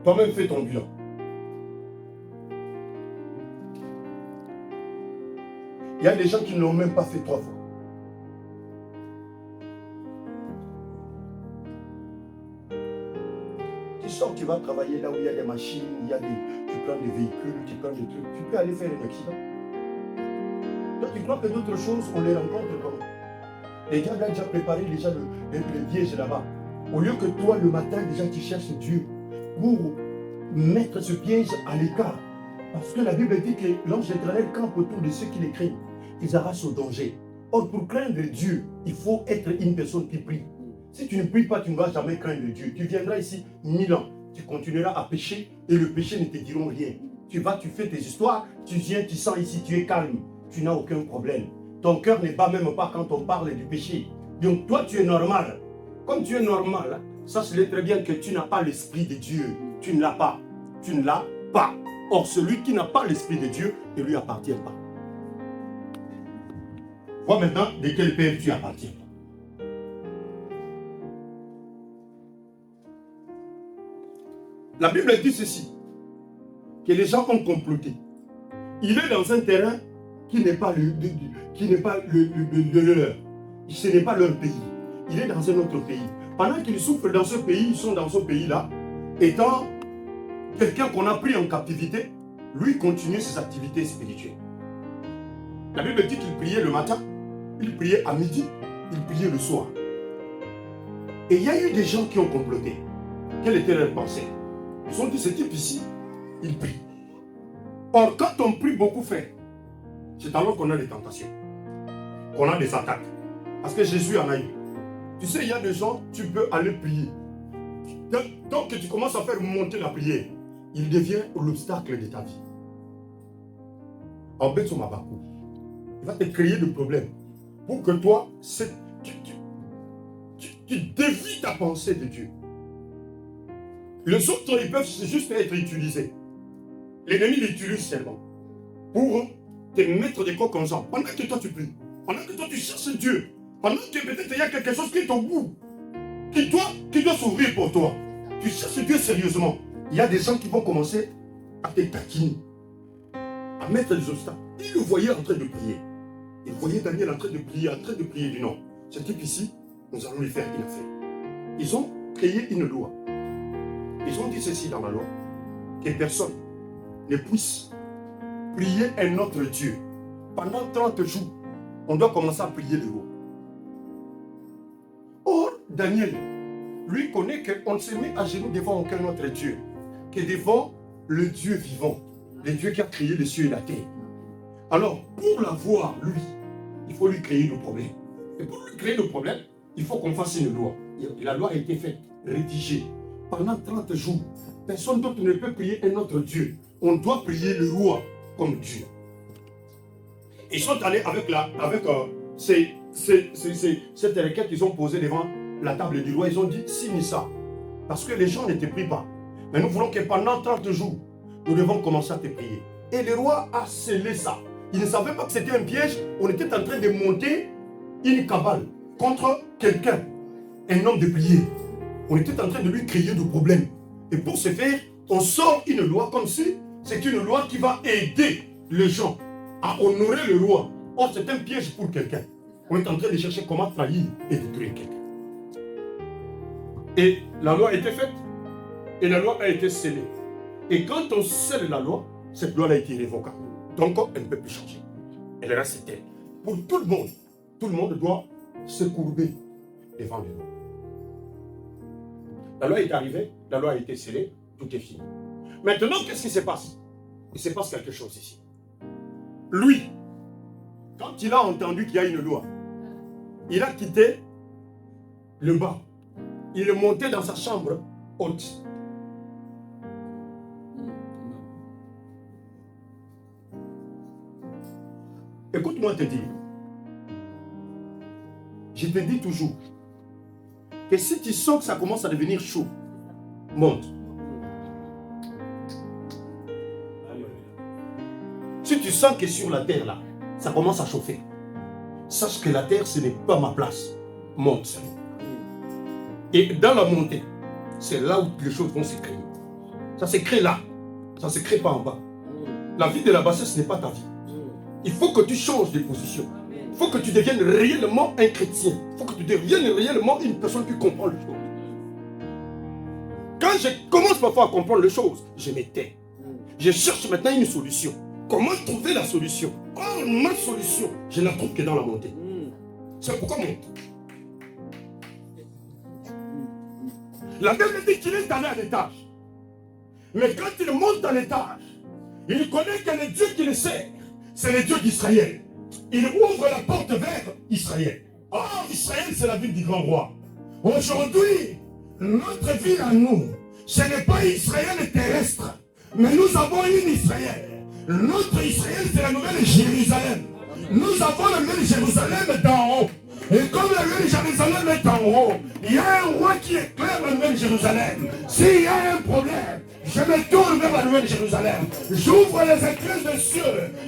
Toi-même fais ton bilan. Il y a des gens qui ne l'ont même pas fait 3 fois. Tu sors, tu vas travailler là où il y a des machines, tu prends des véhicules, tu prends des trucs. Tu peux aller faire un accident. Toi, tu crois que d'autres choses, on les rencontre comment? Les gars ont déjà préparé déjà le piège là-bas. Au lieu que toi, le matin, déjà, tu cherches Dieu pour mettre ce piège à l'écart. Parce que la Bible dit que l'ange éternel campe autour de ceux qui les craignent. Ils arrachent au danger. Or, pour craindre Dieu, il faut être une personne qui prie. Si tu ne pries pas, tu ne vas jamais craindre Dieu. Tu viendras ici 1000 ans. Tu continueras à pécher et le péché ne te dira rien. Tu vas, tu fais tes histoires, tu viens, tu sens ici, tu es calme. Tu n'as aucun problème. Ton cœur n'est pas même pas quand on parle du péché. Donc toi, tu es normal. Comme tu es normal, sache-le très bien que tu n'as pas l'Esprit de Dieu. Tu ne l'as pas. Tu ne l'as pas. Or, celui qui n'a pas l'Esprit de Dieu ne lui appartient pas. Vois maintenant de quel père tu appartiens. La Bible dit ceci, que les gens ont comploté. Il est dans un terrain qui n'est pas le leur. Ce n'est pas leur pays. Il est dans un autre pays. Pendant qu'ils souffrent dans ce pays, ils sont dans ce pays-là, étant quelqu'un qu'on a pris en captivité, lui continue ses activités spirituelles. La Bible dit qu'il priait le matin, il priait à midi, il priait le soir. Et il y a eu des gens qui ont comploté. Quelle était leur pensée? Ils ont dit, ce type ici, il prie. Or, quand on prie beaucoup fait, c'est alors qu'on a des tentations, qu'on a des attaques. Parce que Jésus en a eu. Tu sais, il y a des gens, tu peux aller prier. Donc, tu commences à faire monter la prière, il devient l'obstacle de ta vie. En bête sur ma parcours, il va te créer des problèmes pour que toi, tu dévies ta pensée de Dieu. Les autres, ils peuvent juste être utilisés. L'ennemi l'utilise seulement pour te mettre des coques comme ça. Pendant que toi tu pries, pendant que toi tu cherches Dieu, pendant que peut-être il y a quelque chose qui est au bout, qui doit s'ouvrir pour toi. Tu cherches Dieu sérieusement. Il y a des gens qui vont commencer à te taquiner, à mettre des obstacles. Ils le voyaient en train de prier. Ils voyaient Daniel en train de prier du nom. Ce type ici, nous allons lui faire une affaire. Ils ont créé une loi. Ils ont dit ceci dans la loi, que personne ne puisse prier un autre Dieu. Pendant 30 jours, on doit commencer à prier le roi. Or, Daniel, lui connaît qu'on ne se met à genoux devant aucun autre Dieu, que devant le Dieu vivant, le Dieu qui a créé les cieux et la terre. Alors, pour l'avoir, lui, il faut lui créer le problème. Et pour lui créer le problème, il faut qu'on fasse une loi. Et la loi a été faite, rédigée. Pendant 30 jours, personne d'autre ne peut prier un autre Dieu. On doit prier le roi comme Dieu. Ils sont allés avec cette requête qu'ils ont posée devant la table du roi. Ils ont dit, signe ça. Parce que les gens ne te prient pas. Mais nous voulons que pendant 30 jours, nous devons commencer à te prier. Et le roi a scellé ça. Il ne savait pas que c'était un piège. On était en train de monter une cabale contre quelqu'un, un homme de prière. On était en train de lui créer des problèmes. Et pour ce faire, on sort une loi comme si c'est une loi qui va aider les gens à honorer le roi. Or, c'est un piège pour quelqu'un. On est en train de chercher comment trahir et détruire quelqu'un. Et la loi a été faite. Et la loi a été scellée. Et quand on scelle la loi, cette loi a été irrévocable. Donc, elle ne peut plus changer. Elle reste telle. Pour tout le monde doit se courber devant le roi. La loi est arrivée, la loi a été scellée, tout est fini. Maintenant, qu'est-ce qui se passe? Il se passe quelque chose ici. Lui, quand il a entendu qu'il y a une loi, il a quitté le bas. Il est monté dans sa chambre haute. Écoute-moi te dire. Je te dis toujours que si tu sens que ça commence à devenir chaud, monte. Si tu sens que sur la terre là, ça commence à chauffer, sache que la terre ce n'est pas ma place. Monte. Et dans la montée, c'est là où les choses vont se créer. Ça se crée là, ça ne se crée pas en bas. La vie de la bassesse n'est pas ta vie. Il faut que tu changes de position. Il faut que tu deviennes réellement un chrétien. Il faut que tu deviennes réellement une personne qui comprend les choses. Quand je commence parfois à comprendre les choses, je me tais. Je cherche maintenant une solution. Comment trouver la solution? Oh, ma solution, je ne la trouve que dans la montée. C'est pourquoi monte. La Bible dit qu'il est allé à l'étage. Mais quand il monte à l'étage, il connaît que le Dieu qui le sert, c'est le Dieu d'Israël. Il ouvre la porte vers Israël. Oh, Israël, c'est la ville du grand roi. Aujourd'hui, notre ville à nous, ce n'est pas Israël terrestre, mais nous avons une Israël. Notre Israël, c'est la nouvelle Jérusalem. Nous avons la nouvelle Jérusalem d'en haut. Et comme la nouvelle Jérusalem est en haut, il y a un roi qui éclaire la nouvelle Jérusalem. S'il y a un problème, je me tourne vers la nouvelle Jérusalem. J'ouvre les écluses des cieux,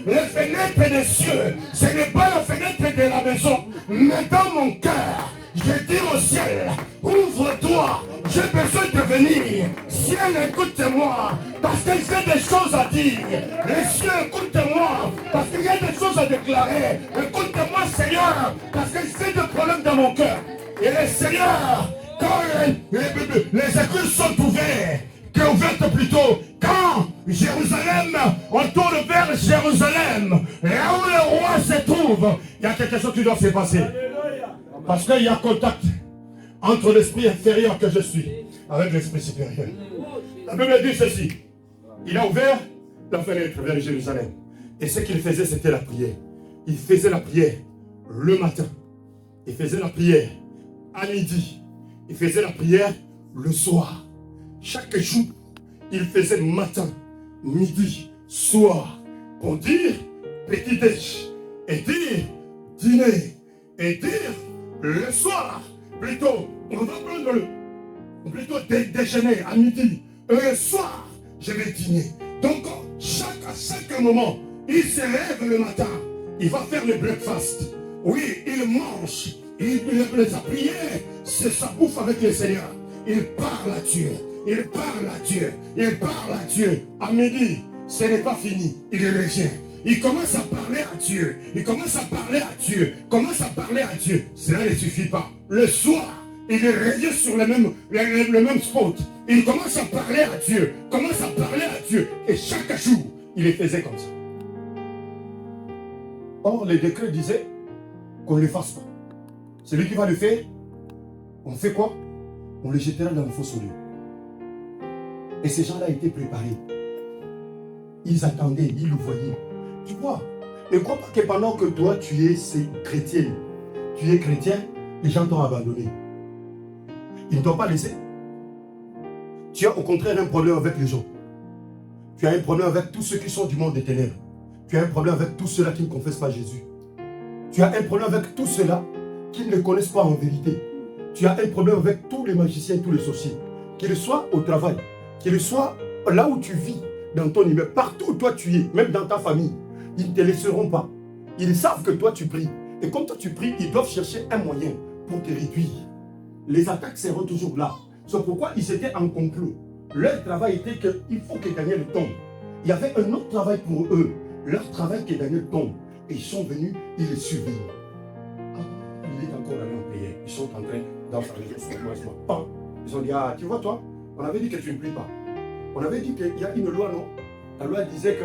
les fenêtres des cieux. Ce n'est pas la fenêtre de la maison, mais dans mon cœur. Je dis au ciel, ouvre-toi, j'ai besoin de venir. Ciel, écoute-moi, parce que j'ai des choses à dire. Les cieux, écoute-moi, parce qu'il y a des choses à déclarer. Écoute-moi, Seigneur, parce que j'ai des problèmes dans mon cœur. Et le Seigneur, quand les écluses sont ouvertes plutôt, quand Jérusalem, on tourne vers Jérusalem, là où le roi se trouve, il y a quelque chose qui doit se passer. Parce qu'il y a contact entre l'esprit inférieur que je suis avec l'esprit supérieur. La Bible dit ceci. Il a ouvert la fenêtre vers Jérusalem. Et ce qu'il faisait, c'était la prière. Il faisait la prière le matin. Il faisait la prière à midi. Il faisait la prière le soir. Chaque jour, il faisait matin, midi, soir. Pour dire petit déj. Et dire dîner. Et dire le soir, plutôt, on va prendre plutôt déjeuner à midi. Le soir, je vais dîner. Donc, à chaque moment, il se lève le matin. Il va faire le breakfast. Oui, il mange. Il a prié. C'est sa bouffe avec le Seigneur. Il parle à Dieu. Il parle à Dieu. Il parle à Dieu. À midi, ce n'est pas fini. Il revient. Il commence à parler à Dieu. Il commence à parler à Dieu. Commence à parler à Dieu. Cela ne suffit pas. Le soir, il revient sur le même spot. Il commence à parler à Dieu. Commence à parler à Dieu. Et chaque jour, il les faisait comme ça. Or, les décrets disaient qu'on ne le fasse pas. Celui qui va le faire, on fait quoi? On le jettera dans le fosse au lieu. Et ces gens-là étaient préparés. Ils attendaient, ils le voyaient. Tu vois, ne crois pas que pendant que toi tu es chrétien, les gens t'ont abandonné. Ils ne t'ont pas laissé. Tu as au contraire un problème avec les gens. Tu as un problème avec tous ceux qui sont du monde des ténèbres. Tu as un problème avec tous ceux-là qui ne confessent pas Jésus. Tu as un problème avec tous ceux-là qui ne le connaissent pas en vérité. Tu as un problème avec tous les magiciens et tous les sorciers. Qu'ils soient au travail, qu'ils soient là où tu vis, dans ton immeuble, partout où toi tu es, même dans ta famille. Ils ne te laisseront pas. Ils savent que toi tu pries. Et comme toi tu pries, ils doivent chercher un moyen pour te réduire. Les attaques seront toujours là. C'est pourquoi ils étaient en complot. Leur travail était qu'il faut que Daniel tombe. Il y avait un autre travail pour eux. Leur travail que Daniel tombe. Et ils sont venus, ils les surveillent. Ah, il est encore allé en prière. Ils sont en train d'enfermer son. Ils ont dit, ah, tu vois toi, on avait dit que tu ne pries pas. On avait dit qu'il y a une loi, non? La loi disait que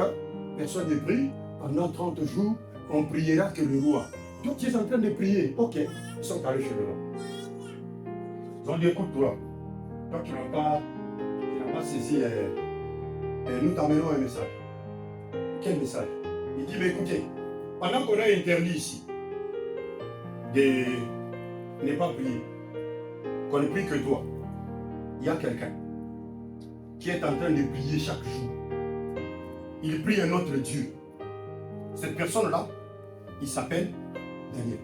personne ne prie. Pendant 30 jours, on priera que le roi. Toi, tu es en train de prier. Ok. Ils sont allés chez le roi. Ils ont dit, écoute-toi. Toi qui n'as pas saisi, nous t'emmenons un message. Quel message? Il dit, mais écoutez, pendant qu'on a interdit ici de ne pas prier, qu'on ne prie que toi, il y a quelqu'un qui est en train de prier chaque jour. Il prie un autre Dieu. Cette personne-là, il s'appelle Daniel.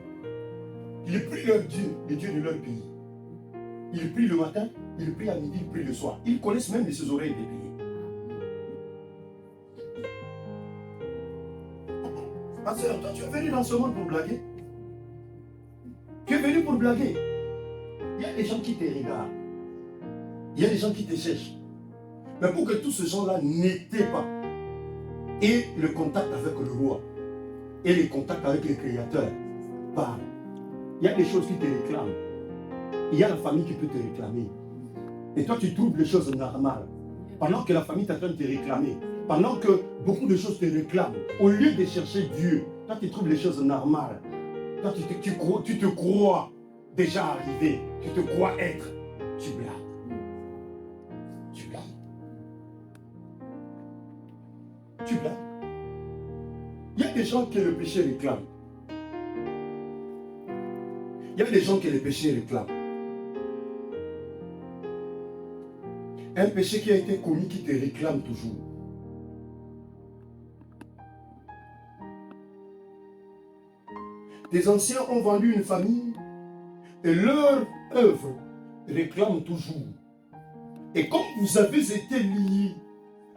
Il prie leur Dieu, le Dieu de leur pays. Il prie le matin, il prie à midi, il prie le soir. Ils connaissent même de ses oreilles de prier. Pasteur, toi tu es venu dans ce monde pour blaguer. Tu es venu pour blaguer. Il y a des gens qui te regardent. Il y a des gens qui te cherchent. Mais pour que tous ces gens-là n'étaient pas, et le contact avec le roi, et le contact avec le Créateur, parlent. Il y a des choses qui te réclament. Il y a la famille qui peut te réclamer. Et toi, tu trouves les choses normales. Pendant que la famille est en train de te réclamer, pendant que beaucoup de choses te réclament, au lieu de chercher Dieu, toi, tu trouves les choses normales. Toi, tu te crois déjà arrivé. Tu te crois être. Tu blagues. Tu blagues. Tu blagues. Il y a des gens que le péché réclame. Il y a des gens que le péché réclame. Un péché qui a été commis qui te réclame toujours. Tes anciens ont vendu une famille Et leur œuvre réclame toujours. Et comme vous avez été liés,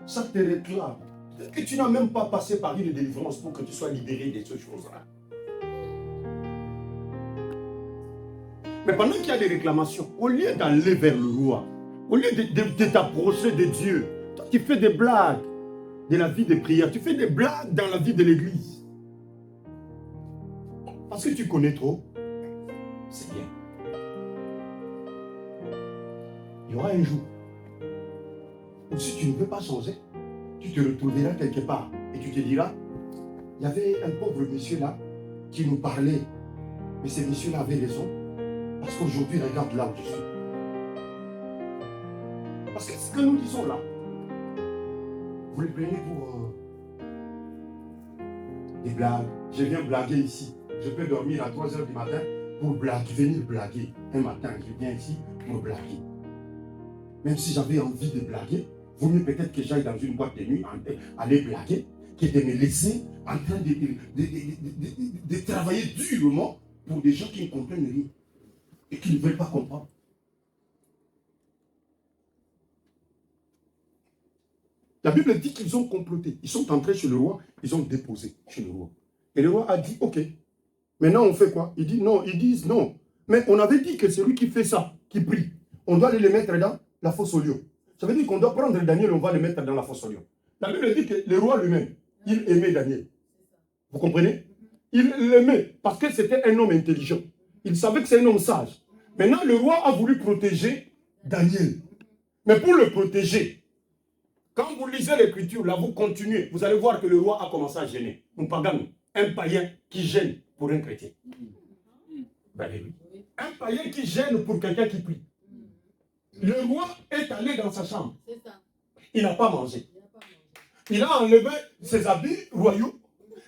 ça te réclame. Peut-être que tu n'as même pas passé par une délivrance pour que tu sois libéré de ces choses-là. Mais pendant qu'il y a des réclamations, au lieu d'aller vers le roi, au lieu de t'approcher de Dieu, toi tu fais des blagues de la vie de prière, tu fais des blagues dans la vie de l'église. Parce que tu connais trop, c'est bien. Il y aura un jour où si tu ne veux pas changer, tu te retrouveras quelque part et tu te diras, il y avait un pauvre monsieur là qui nous parlait, mais ce monsieur-là avait raison, parce qu'aujourd'hui, regarde là où je suis. Parce que ce que nous disons là, vous le prenez pour des blagues. Je viens blaguer ici. Je peux dormir à 3h du matin pour venir blaguer. Un matin, je viens ici pour blaguer. Même si j'avais envie de blaguer, vaut mieux peut-être que j'aille dans une boîte de nuit, aller blaguer, que de me laisser en train de travailler durement pour des gens qui ne comprennent rien et qui ne veulent pas comprendre. La Bible dit qu'ils ont comploté. Ils sont entrés chez le roi, ils ont déposé chez le roi. Et le roi a dit, ok, maintenant on fait quoi? Il dit non, ils disent non. Mais on avait dit que celui qui fait ça, qui prie, on doit aller le mettre dans la fosse au lion. Ça veut dire qu'on doit prendre Daniel et on va le mettre dans la fosse au lion. La Bible dit que le roi lui-même, il aimait Daniel. Vous comprenez? Il l'aimait parce que c'était un homme intelligent. Il savait que c'est un homme sage. Maintenant, le roi a voulu protéger Daniel. Mais pour le protéger, quand vous lisez l'écriture, là, vous continuez, vous allez voir que le roi a commencé à gêner. Un païen qui gêne pour un chrétien. Ben oui. Un païen qui gêne pour quelqu'un qui prie. Le roi est allé dans sa chambre. Il n'a pas mangé. Il a enlevé ses habits royaux.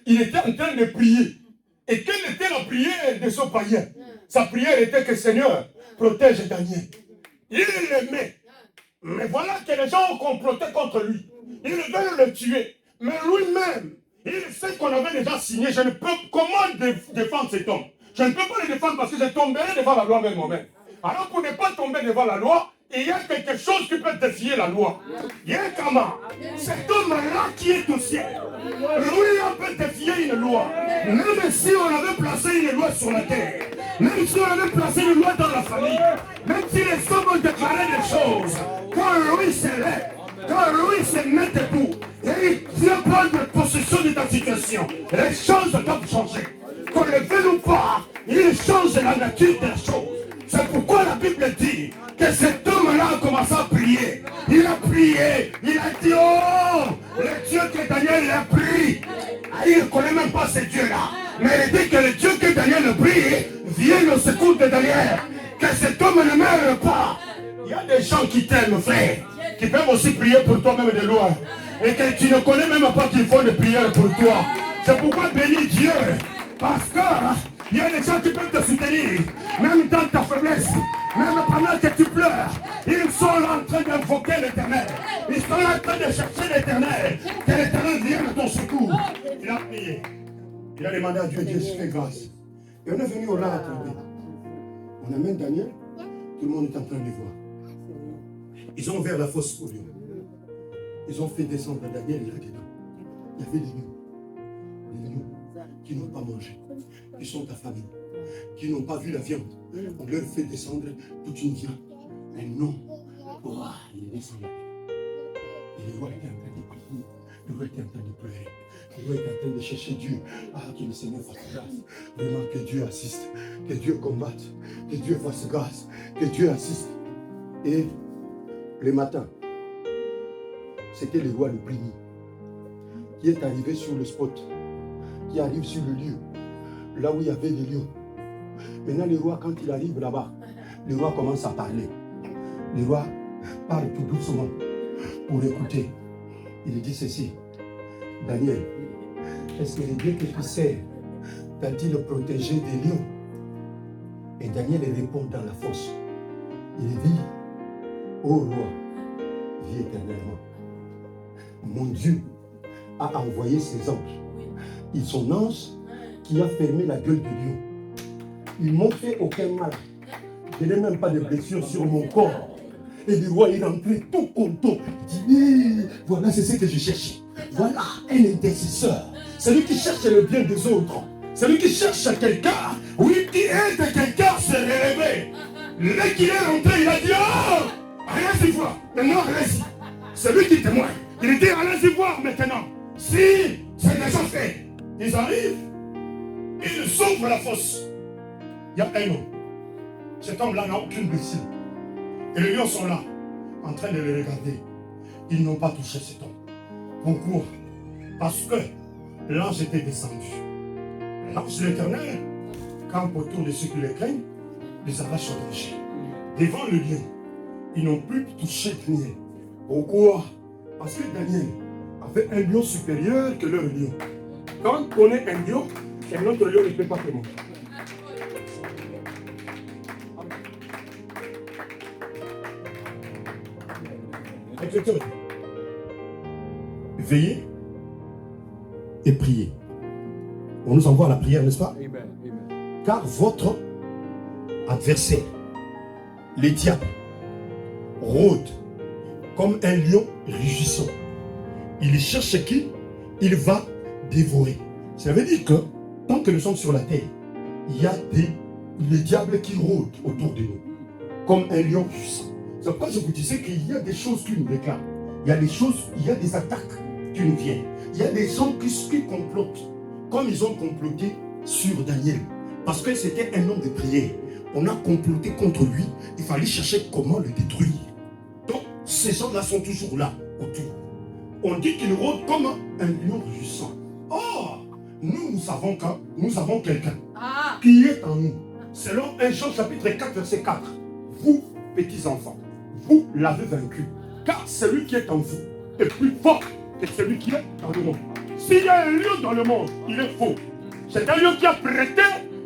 Il était en train de prier. Et quelle était la prière de ce païen? Sa prière était que Seigneur, protège Daniel. Il l'aimait. Mais voilà que les gens ont comploté contre lui. Ils veulent le tuer. Mais lui-même, il sait qu'on avait déjà signé. Je ne peux comment défendre cet homme? Je ne peux pas le défendre parce que je tomberai devant la loi même moi-même. Alors pour ne pas tomber devant la loi, il y a quelque chose qui peut défier la loi. Il y a un kama. Cet homme-là qui est au ciel, lui, on peut défier une loi. Même si on avait placé une loi sur la terre, même si on avait placé une loi dans la famille, même si les hommes ont déclaré des choses, quand lui se lève, quand lui se met debout, et il vient prendre possession de ta situation, les choses doivent changer. Qu'on le veuille ou pas, il change la nature des choses. C'est pourquoi la Bible dit que cet homme-là a commencé à prier. Il a prié, il a dit, oh, le Dieu que Daniel a prié. Il ne connaît même pas ce Dieu-là. Mais il dit que le Dieu que Daniel a prié vient au secours de Daniel. Que cet homme ne meure pas. Il y a des gens qui t'aiment, frère, qui peuvent aussi prier pour toi-même de loin. Et que tu ne connais même pas qu'ils font des prières pour toi. C'est pourquoi bénis Dieu. Parce que il y a des gens qui peuvent te soutenir, même dans ta faiblesse, même pendant que tu pleures. Ils sont là en train d'invoquer l'Éternel. Ils sont là en train de chercher l'Éternel. Que l'Éternel vienne à ton secours. Il a prié. Il a demandé à Dieu, Dieu, je fais grâce. Et on est venu au là on amène Daniel. Tout le monde est en train de voir. Ils ont ouvert la fosse au lion. Ils ont fait descendre Daniel là-dedans. Il y avait des lions qui n'ont pas mangé, qui sont ta famille, qui n'ont pas vu la viande. On leur fait descendre toute une viande. Mais non, il est descendu. Et le roi était en train de prier, le roi était en train de pleurer, le roi était en train de chercher Dieu. Que le Seigneur fasse grâce. Vraiment que Dieu assiste, que Dieu combatte, que Dieu fasse grâce, que Dieu assiste. Et le matin, c'était le roi le Pliny qui est arrivé sur le spot, qui arrive sur le lieu, là où il y avait des lions. Maintenant, le roi, quand il arrive là-bas, le roi commence à parler. Le roi parle tout doucement pour écouter. Il dit ceci: Daniel, est-ce que le Dieu que tu sers t'a-t-il protégé des lions? Et Daniel répond dans la fosse. Il dit: ô roi, vis éternellement. Mon Dieu a envoyé ses anges. Ils sont anges qui a fermé la gueule du lion. Ils m'ont fait aucun mal. Je n'ai même pas de blessures sur mon corps. Et le roi est rentré tout content. Il dit, voilà, c'est ce que je cherche. Voilà un intercesseur. Celui qui cherche le bien des autres. Celui qui cherche quelqu'un, oui, qui aide quelqu'un à se relever. Dès qu'il est rentré, il a dit, oh, allez-y voir. Maintenant, allez-y. Celui qui témoigne. Il dit, allez-y voir maintenant. Si c'est déjà fait. Ils arrivent. Ils ouvrent la fosse. Il y a un homme. Cet homme-là n'a aucune blessure. Et les lions sont là, en train de le regarder. Ils n'ont pas touché cet homme. Pourquoi? Parce que l'ange était descendu. L'ange de l'Éternel, campe autour de ceux qui le craignent, les arrache au danger. Devant le lion, ils n'ont plus touché Daniel. Pourquoi? Parce que Daniel avait un lion supérieur que leur lion. Quand on est un lion, un autre lion ne peut pas témoigner. Veillez et priez. On nous envoie à la prière, n'est-ce pas? Car votre adversaire, les diables, rôde comme un lion rugissant. Il cherche qui il va dévorer. Ça veut dire que tant que nous sommes sur la terre, il y a les diables qui rôdent autour de nous, comme un lion rugissant. C'est pourquoi je vous disais qu'il y a des choses qui nous réclament. Il y a des choses, il y a des attaques qui nous viennent. Il y a des gens qui complotent, comme ils ont comploté sur Daniel. Parce que c'était un homme de prière. On a comploté contre lui. Il fallait chercher comment le détruire. Donc, ces gens-là sont toujours là, autour. On dit qu'ils rôdent comme un lion rugissant. Or, nous savons que nous avons quelqu'un qui est en nous. Selon 1 Jean chapitre 4, verset 4. Vous, petits enfants, vous l'avez vaincu. Car celui qui est en vous est plus fort que celui qui est dans le monde. S'il y a un lion dans le monde, il est faux. C'est un lion qui a prêté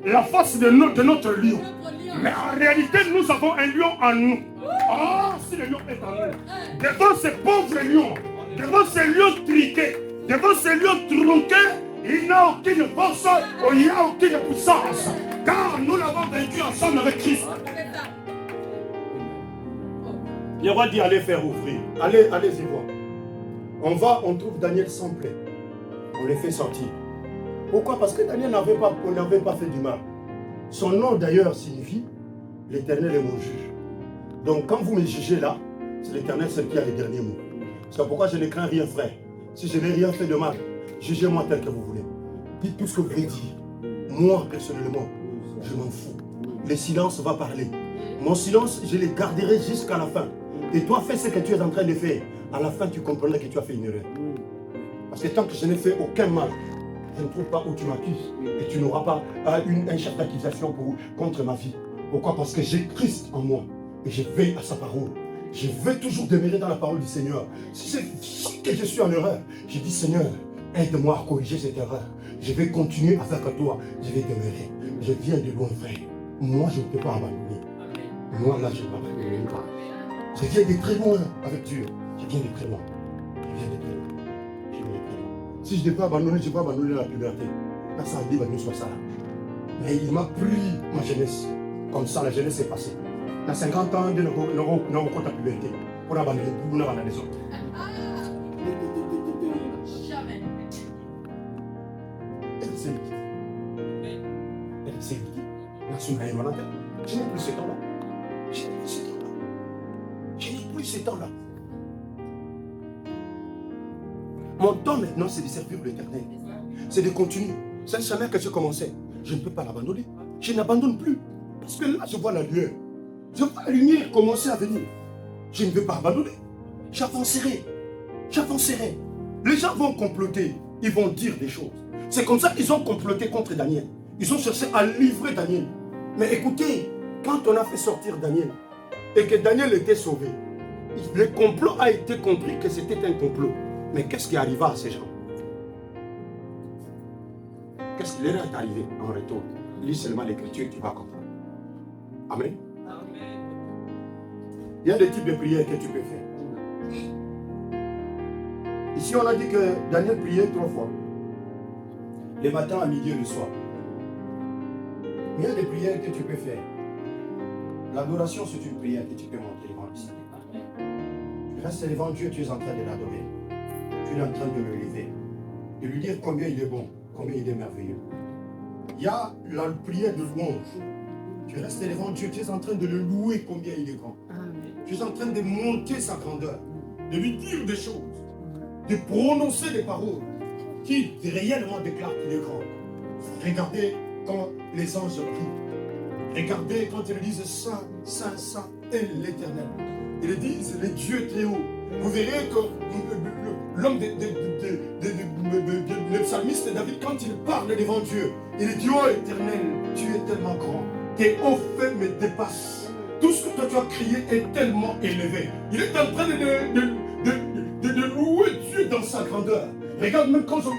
la face de notre lion. Mais en réalité, nous avons un lion en nous. Ah, si le lion est en nous, devant ces pauvres lions, devant ces lions triqués, devant ces lions tronqués, il n'y a aucune force, il n'y a aucune puissance. Car nous l'avons vaincu ensemble avec Christ. Le roi dit, allez faire ouvrir. Allez-y voir. On trouve Daniel sans plaie. On les fait sortir. Pourquoi? Parce que Daniel n'avait pas fait du mal. Son nom d'ailleurs signifie l'Éternel est mon juge. Donc quand vous me jugez là, c'est l'Éternel qui a les derniers mots. C'est pourquoi je ne crains rien, frère. Si je n'ai rien fait de mal, jugez-moi tel que vous voulez. Dites tout ce que vous voulez dire. Moi, personnellement, je m'en fous. Le silence va parler. Mon silence, je le garderai jusqu'à la fin. Et toi, fais ce que tu es en train de faire. À la fin, tu comprendras que tu as fait une erreur. Parce que tant que je n'ai fait aucun mal, je ne trouve pas où tu m'accuses. Et tu n'auras pas un chef d'accusation contre ma vie. Pourquoi? Parce que j'ai Christ en moi. Et je veille à sa parole. Je vais toujours demeurer dans la parole du Seigneur. Si c'est que je suis en erreur, je dis Seigneur, aide-moi à corriger cette erreur. Je vais continuer avec toi. Je vais demeurer. Je viens de loin, frère. Moi, je ne peux pas abandonner. Moi, là, je ne m'abandonnerai pas. Je viens de très loin avec Dieu. Je viens de très loin. Je viens de très loin. Je viens de très loin. Si je ne peux pas abandonner, je ne peux pas abandonner la puberté. Là, ça dit, nous soit ça là. Mais il m'a pris ma jeunesse. Comme ça, la jeunesse est passée. Dans 50 ans, nous avons compte la puberté. Pour abandonner, pour nous abandonner les autres. Jamais. Elle s'est dit. Elle s'est dit. Je n'ai plus ce temps-là. Je n'ai plus ce temps-là. Je n'ai plus ce temps-là. Mon temps maintenant, c'est de servir l'Éternel. C'est de continuer. Cette chemin que j'ai commencé, je ne peux pas l'abandonner. Je n'abandonne plus. Parce que là, je vois la lueur. Je vois la lumière commencer à venir. Je ne veux pas abandonner. J'avancerai. J'avancerai. Les gens vont comploter. Ils vont dire des choses. C'est comme ça qu'ils ont comploté contre Daniel. Ils ont cherché à livrer Daniel. Mais écoutez, quand on a fait sortir Daniel et que Daniel était sauvé, le complot a été compris que c'était un complot. Mais qu'est-ce qui arriva à ces gens? Qu'est-ce qui leur est arrivé en retour? Lis seulement l'écriture et tu vas comprendre. Amen. Il y a des types de prières que tu peux faire. Ici, on a dit que Daniel priait 3 fois. Le matin, à midi et le soir. Il y a des prières que tu peux faire. L'adoration, c'est une prière que tu peux monter devant le Seigneur. Tu restes devant Dieu, tu es en train de l'adorer. Tu es en train de le lever. De lui dire combien il est bon, combien il est merveilleux. Il y a la prière de louange. Tu restes devant Dieu, tu es en train de le louer combien il est grand. Tu es en train de monter sa grandeur, de lui dire des choses, de prononcer des paroles qui réellement déclarent qu'il est grand. Regardez quand les anges prient. Regardez quand ils disent Saint, Saint, Saint est l'Éternel. Ils disent le Dieu très haut. Vous verrez que l'homme le psalmiste David, quand il parle devant Dieu, il dit oh Éternel, tu es tellement grand. Tes hauts faits me dépassent. Tout ce que toi tu as crié est tellement élevé. Il est en train de louer Dieu dans sa grandeur. Regarde, même quand je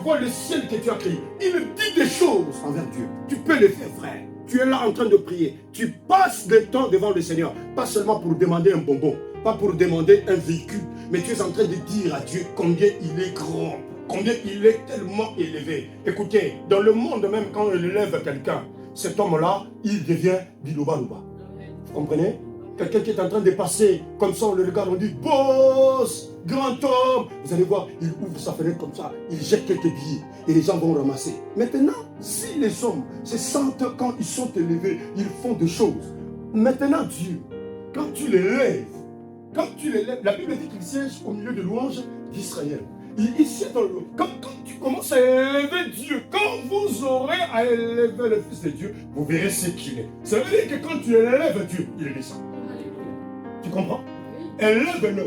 vois le ciel que tu as créé, il dit des choses envers Dieu. Tu peux le faire, frère. Tu es là en train de prier. Tu passes le temps devant le Seigneur. Pas seulement pour demander un bonbon, pas pour demander un véhicule, mais tu es en train de dire à Dieu combien il est grand, combien il est tellement élevé. Écoutez, dans le monde même, quand on élève quelqu'un, cet homme-là, il devient bilouba-louba. Vous comprenez? Quelqu'un qui est en train de passer, comme ça on le regarde, on dit boss, grand homme. Vous allez voir, il ouvre sa fenêtre comme ça, il jette quelques billets et les gens vont ramasser. Maintenant, si les hommes se sentent quand ils sont élevés, ils font des choses. Maintenant, Dieu, quand tu l'élèves, la Bible dit qu'il siège au milieu de louanges d'Israël. Il siège dans le... Quand tu commences à élever Dieu, quand vous aurez à élever le Fils de Dieu, vous verrez ce qu'il est. Ça veut dire que quand tu élèves Dieu, il descend. Tu comprends? Élève-le.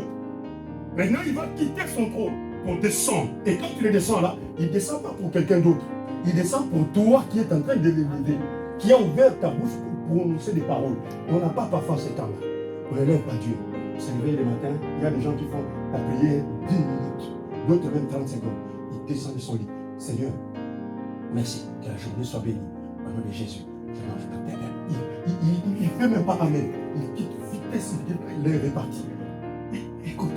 Maintenant, il va quitter son trône pour descendre. Et quand tu le descends là, il ne descend pas pour quelqu'un d'autre. Il descend pour toi qui est en train de l'élever, qui a ouvert ta bouche pour prononcer des paroles. On n'a pas parfois ce temps-là. On n'élève pas Dieu. Se réveille le matin, il y a des gens qui font la prière 10 minutes, d'autres même 30 secondes. Il descend de son lit. Seigneur, merci, que la journée soit bénie. Au nom de Jésus, il ne fait même pas amen. Il quitte vitesse, il est réparti. Écoute.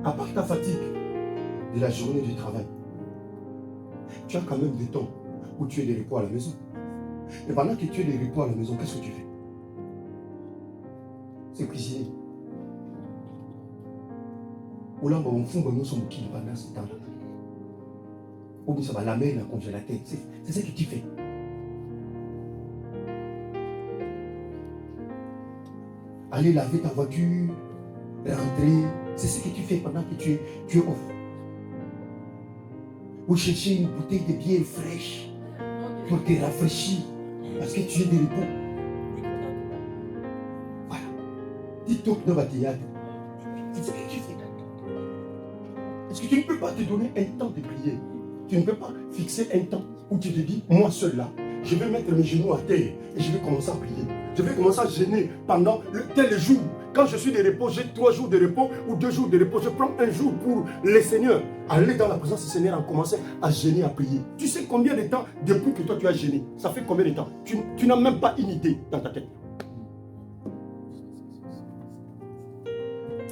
À part ta fatigue de la journée du travail, tu as quand même des temps où tu es de repos à la maison. Et pendant que tu es de repos à la maison, qu'est-ce que tu fais? C'est cuisiner. Ou là, on fout nous sommes qui pendant ce temps-là. Ou bien ça va lamer la congélateur. C'est ce que tu fais. Aller laver ta voiture, rentrer, c'est ce que tu fais pendant que tu es off. Ou chercher une bouteille de bière fraîche pour te rafraîchir parce que tu es de repos. Voilà. Dis-toi que dans théâtre, c'est ce que tu fais. Est-ce que tu ne peux pas te donner un temps de prier? Tu ne peux pas fixer un temps où tu te dis, moi seul là, je vais mettre mes genoux à terre et je vais commencer à prier. Je vais commencer à jeûner pendant tel jour. Quand je suis de repos, j'ai 3 jours de repos ou 2 jours de repos. Je prends un jour pour le Seigneur. Aller dans la présence du Seigneur et commencer à jeûner, à prier. Tu sais combien de temps depuis que toi tu as jeûné? Ça fait combien de temps? Tu n'as même pas une idée dans ta tête.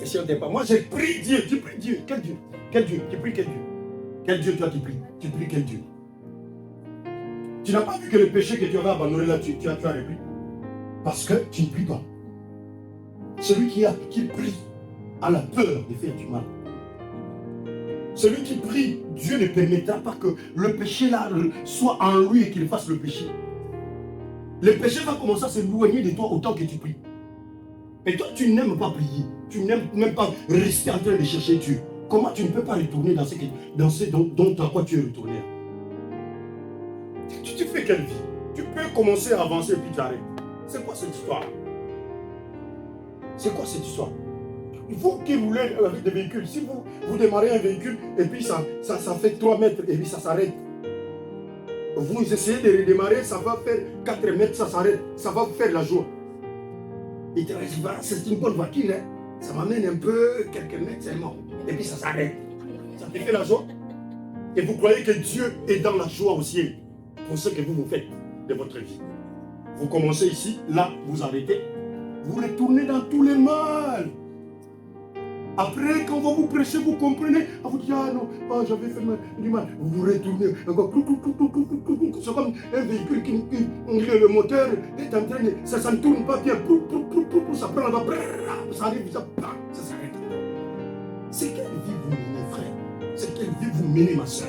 Et si on ne t'aime pas, moi j'ai prié Dieu. Tu pries Dieu. Quel Dieu? Quel Dieu? Tu pries quel Dieu? Quel Dieu toi tu pries? Tu pries quel Dieu? Tu n'as pas vu que le péché que tu avais abandonné là, tu as repris. Parce que tu ne pries pas. Celui qui prie a la peur de faire du mal. Celui qui prie, Dieu ne permettra pas que le péché là soit en lui et qu'il fasse le péché. Le péché va commencer à s'éloigner de toi autant que tu pries. Et toi, tu n'aimes pas prier. Tu n'aimes même pas rester en train de chercher Dieu. Comment tu ne peux pas retourner dans ce dont à quoi tu es retourné? Tu fais quelle vie? Tu peux commencer à avancer et puis tu arrêtes. C'est quoi cette histoire? C'est quoi cette histoire? Vous qui roulez avec des véhicules, si vous démarrez un véhicule et puis ça fait 3 mètres et puis ça s'arrête. Vous essayez de redémarrer, ça va faire 4 mètres, ça s'arrête. Ça va vous faire la joie. Et tu reste, c'est une bonne voiture, hein? Ça m'amène un peu, quelques mètres seulement. Et puis ça s'arrête. Ça te fait la joie. Et vous croyez que Dieu est dans la joie au ciel pour ce que vous faites de votre vie. Vous commencez ici, là, vous arrêtez. Vous retournez dans tous les mal. Après, quand on va vous prêcher, vous comprenez. On vous dit, ah non, ah, j'avais fait du mal. Vous vous retournez. Encore, c'est comme un véhicule qui le moteur est en train de. Ça ne tourne pas bien. Ça prend là-bas. Ça arrive, ça s'arrête. C'est quelle vie vous menez, frère? C'est quelle vie vous menez, ma soeur?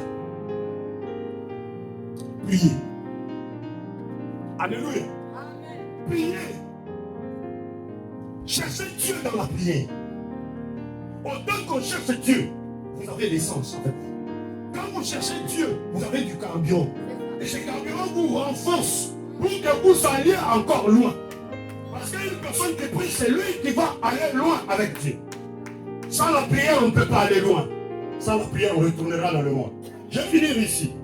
Priez. Alléluia. Priez. Cherchez Dieu dans la prière. Autant qu'on cherche Dieu, vous avez l'essence avec vous. Quand vous cherchez Dieu, vous avez du carburant. Et ce carburant vous renforce pour que vous alliez encore loin. Parce qu'une personne qui prie, c'est lui qui va aller loin avec Dieu. Sans la prière, on ne peut pas aller loin. Sans la prière, on retournera dans le monde. Je vais finir ici.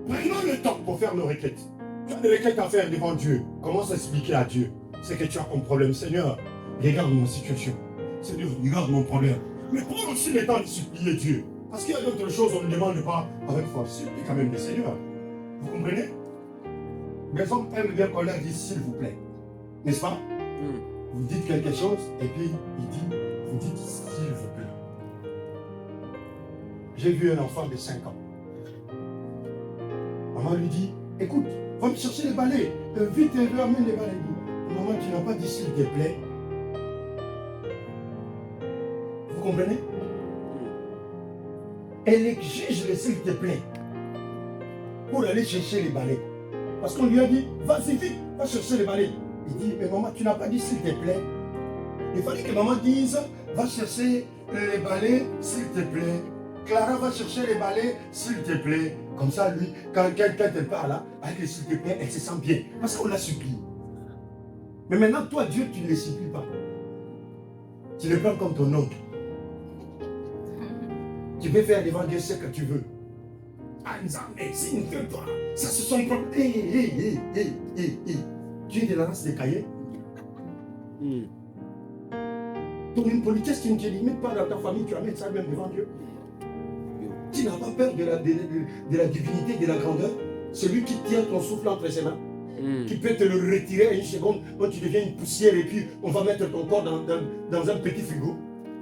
Prenons le temps pour faire nos requêtes. Tu as des requêtes à faire devant Dieu. Commence à expliquer à Dieu ce que tu as comme problème. Seigneur, regarde mon situation. Seigneur, regarde mon problème. Mais prends aussi le temps de supplier Dieu. Parce qu'il y a d'autres choses, on ne demande pas avec force. Supplie quand même le Seigneur. Vous comprenez? Les hommes aiment bien qu'on leur dise s'il vous plaît. N'est-ce pas? Vous dites quelque chose et puis il dit, vous dites s'il vous plaît. J'ai vu un enfant de 5 ans. Maman lui dit, écoute, va me chercher les balais. Vite, amène les balais. Maman, tu n'as pas dit s'il te plaît. Vous comprenez? Elle exige le s'il te plaît pour aller chercher les balais. Parce qu'on lui a dit, vas-y vite, va chercher les balais. Il dit, mais maman, tu n'as pas dit s'il te plaît. Il fallait que maman dise, va chercher les balais, s'il te plaît. Clara va chercher les balais, s'il te plaît. Comme ça, lui, quand quelqu'un te parle, avec le s'il te plaît, elle se sent bien. Parce qu'on la supplie. Mais maintenant, toi, Dieu, tu ne les supplies pas. Tu les prends comme ton oncle. Tu peux faire devant Dieu ce que tu veux. Ah, mais s'il ne fait pas, ça c'est son problème. Tu es de la race des cahiers. Ton impolitesse, tu ne te limites pas dans ta famille, tu amènes ça même devant Dieu. Tu n'as pas peur de la divinité, de la grandeur. Celui qui tient ton souffle entre ses mains, qui peut te le retirer à une seconde, quand tu deviens une poussière et puis on va mettre ton corps dans un petit frigo.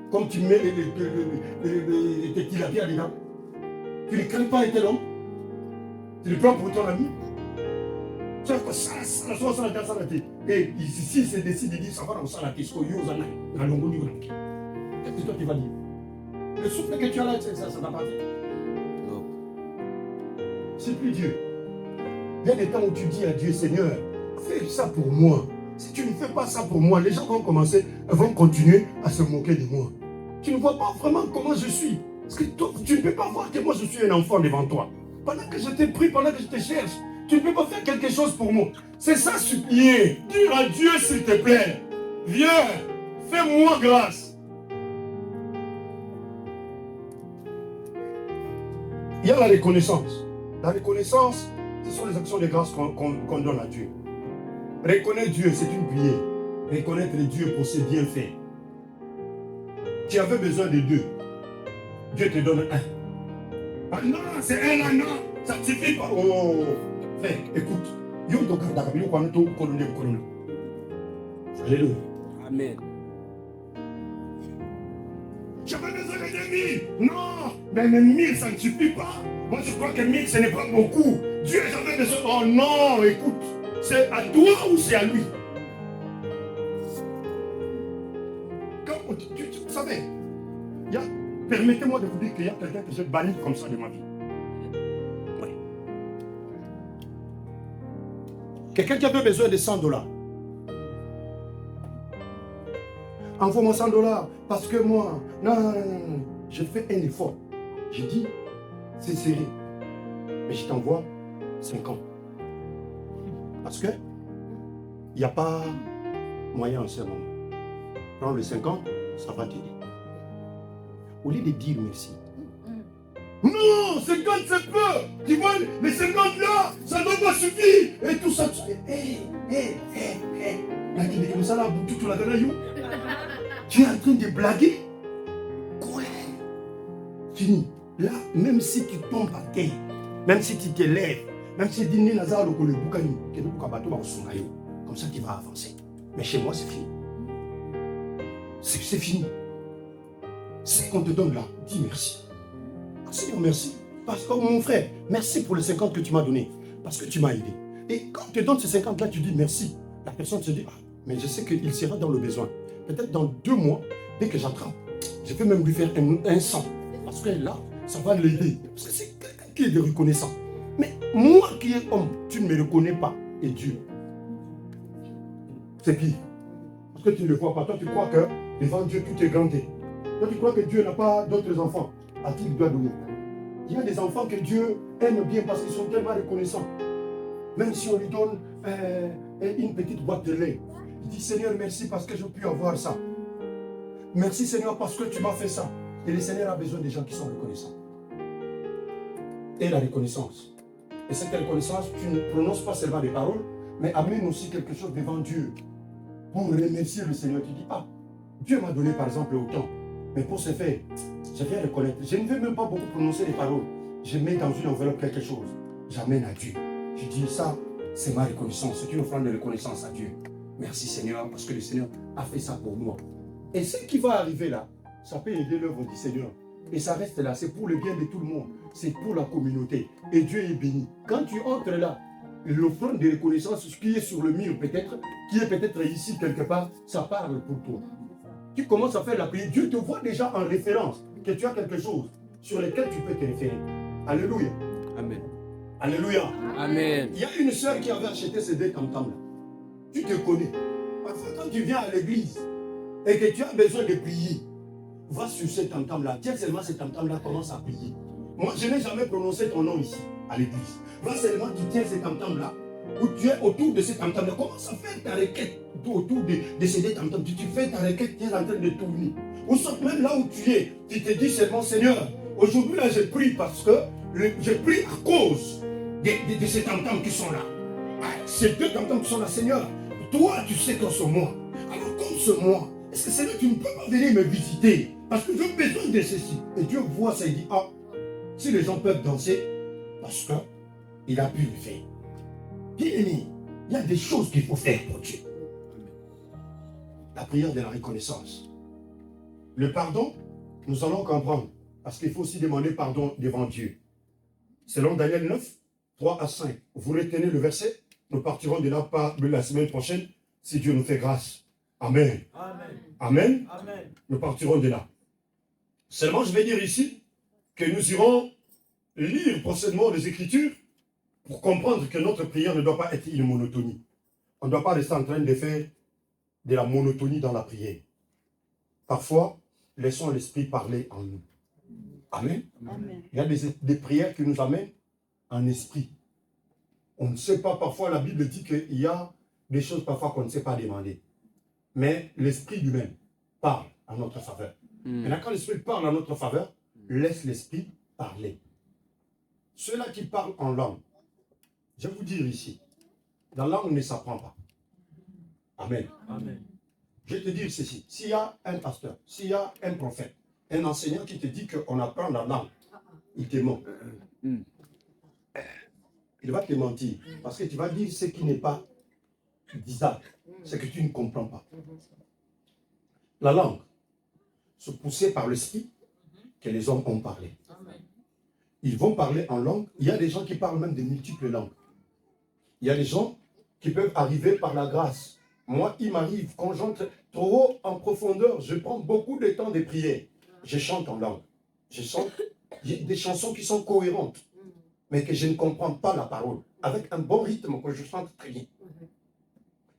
Comme tu mets tes tilapias dedans. Tu ne crains pas être l'homme. Tu le prends pour ton ami. Tu as quoi ça, et ici, c'est décidé de dire ça va dans ça, la question, qu'est-ce que toi tu vas dire? Le souffle que tu as là, ça t'appartient. C'est plus Dieu. Il y a des temps où tu dis à Dieu, Seigneur, fais ça pour moi. Si tu ne fais pas ça pour moi, les gens vont continuer à se moquer de moi. Tu ne vois pas vraiment comment je suis. Parce que toi, tu ne peux pas voir que moi je suis un enfant devant toi. Pendant que je te prie, pendant que je te cherche, tu ne peux pas faire quelque chose pour moi. C'est ça supplier. Dire à Dieu s'il te plaît, viens, fais-moi grâce. Il y a la reconnaissance. La reconnaissance, ce sont les actions de grâce qu'on donne à Dieu. Reconnaître Dieu, c'est une prière. Reconnaître Dieu pour ses bienfaits. Tu avais besoin de 2. Dieu te donne 1. Ah non, c'est un non, ça ne suffit pas. Oh, frère, écoute. Alléluia. Amen. J'avais besoin de 1000. Non, mais 1000, ça ne suffit pas. Moi, je crois que 1000, ce n'est pas beaucoup. Dieu, j'avais besoin. Oh non, écoute. C'est à toi ou c'est à lui? Quand tu savais, permettez-moi de vous dire qu'il y a quelqu'un que j'ai banni comme ça de ma vie. Oui. Quelqu'un qui avait besoin de $100. Envoie-moi $100 parce que moi, non. J'ai fait un effort. J'ai dit, c'est serré. Mais je t'envoie 50. Parce que il n'y a pas moyen en ce moment. Prends le 50, ça va t'aider. Au lieu de dire merci. Non, 50 c'est peu. Tu vois, les 50 là, ça ne doit pas suffire. Et tout ça. Tu es en train de blaguer. Quoi? Fini. Là, même si tu tombes à terre, même si tu te lèves, même si tu dis comme ça tu vas avancer. Mais chez moi, c'est fini. C'est fini. Ce qu'on te donne là, dis merci. Ah, Seigneur, merci. Parce que mon frère, merci pour les 50 que tu m'as donné. Parce que tu m'as aidé. Et quand on te donne ces 50 là, tu dis merci. La personne se dit, ah, mais je sais qu'il sera dans le besoin. Peut-être dans 2 mois, dès que j'attrape, je peux même lui faire un sang. Parce que là, ça va l'aider. Parce que c'est quelqu'un qui est reconnaissant. Mais moi qui est homme, tu ne me reconnais pas. Et Dieu, c'est qui? Parce que tu ne le vois pas. Toi, tu crois que devant Dieu, tout est grandé. Toi, tu crois que Dieu n'a pas d'autres enfants à qui il doit donner. Il y a des enfants que Dieu aime bien parce qu'ils sont tellement reconnaissants. Même si on lui donne une petite boîte de lait, il dit Seigneur, merci parce que j'ai pu avoir ça. Merci Seigneur parce que tu m'as fait ça. Et le Seigneur a besoin des gens qui sont reconnaissants. Et la reconnaissance. Et cette reconnaissance, tu ne prononces pas seulement des paroles, mais amène aussi quelque chose devant Dieu. Pour remercier le Seigneur, tu dis, ah, Dieu m'a donné par exemple autant. Mais pour ce faire, je viens reconnaître. Je ne veux même pas beaucoup prononcer les paroles. Je mets dans une enveloppe quelque chose. J'amène à Dieu. Je dis ça, c'est ma reconnaissance. C'est une offrande de reconnaissance à Dieu. Merci Seigneur, parce que le Seigneur a fait ça pour moi. Et ce qui va arriver là, ça peut aider l'œuvre du Seigneur. Et ça reste là, c'est pour le bien de tout le monde. C'est pour la communauté. Et Dieu est béni. Quand tu entres là, l'offrande de reconnaissance qui est sur le mur peut-être, qui est peut-être ici quelque part, ça parle pour toi. Tu commences à faire la prière. Dieu te voit déjà en référence, que tu as quelque chose sur lequel tu peux te référer. Alléluia. Amen. Alléluia. Amen. Il y a une soeur qui avait acheté ces 2 tam-tams là. Tu te connais. Parfois quand tu viens à l'église et que tu as besoin de prier, va sur ces tam-tams là. Tiens seulement ces tam-tams là, commence à prier. Moi je n'ai jamais prononcé ton nom ici, à l'église. Va seulement, tu tiens ces tam-tams là, où tu es autour de ces tam-tams là. Commence à faire ta requête autour de ces 2 tam-tams. Tu fais ta requête, tu es en train de tourner. Ou soit même là où tu es, tu te dis seulement Seigneur, aujourd'hui là je prie parce que je prie à cause de ces tam-tams qui sont là. Ah, ces 2 tam-tams qui sont là, Seigneur, toi tu sais qu'en ce mois, alors comme ce mois, est-ce que Seigneur tu ne peux pas venir me visiter parce que j'ai besoin de ceci. Et Dieu voit ça et dit, ah, si les gens peuvent danser, parce qu'il a pu le faire. Bien-aimé, il y a des choses qu'il faut faire pour Dieu. La prière de la reconnaissance. Le pardon, nous allons comprendre, parce qu'il faut aussi demander pardon devant Dieu. Selon Daniel 9, 3 à 5, vous retenez le verset, nous partirons de là par la semaine prochaine, si Dieu nous fait grâce. Amen. Amen. Amen. Amen. Nous partirons de là. Seulement, je vais dire ici que nous irons lire prochainement les Écritures pour comprendre que notre prière ne doit pas être une monotonie. On ne doit pas rester en train de faire de la monotonie dans la prière. Parfois, laissons l'Esprit parler en nous. Amen. Amen. Il y a des prières qui nous amènent en esprit. On ne sait pas, parfois la Bible dit qu'il y a des choses parfois qu'on ne sait pas demander. Mais l'Esprit lui-même parle en notre faveur. Maintenant, quand l'Esprit parle en notre faveur, laisse l'Esprit parler. Ceux-là qui parlent en langue, je vais vous dire ici, la langue ne s'apprend pas. Amen. Amen. Je vais te dire ceci, s'il y a un pasteur, s'il y a un prophète, un enseignant qui te dit qu'on apprend la langue, il te ment. Il va te mentir, parce que tu vas dire ce qui n'est pas disable, ce que tu ne comprends pas. La langue, c'est poussé par l'esprit que les hommes ont parlé. Ils vont parler en langue. Il y a des gens qui parlent même de multiples langues. Il y a des gens qui peuvent arriver par la grâce. Moi, il m'arrive, quand j'entre trop en profondeur, je prends beaucoup de temps de prière. Je chante en langue. Je chante des chansons qui sont cohérentes, mais que je ne comprends pas la parole. Avec un bon rythme que je chante très bien.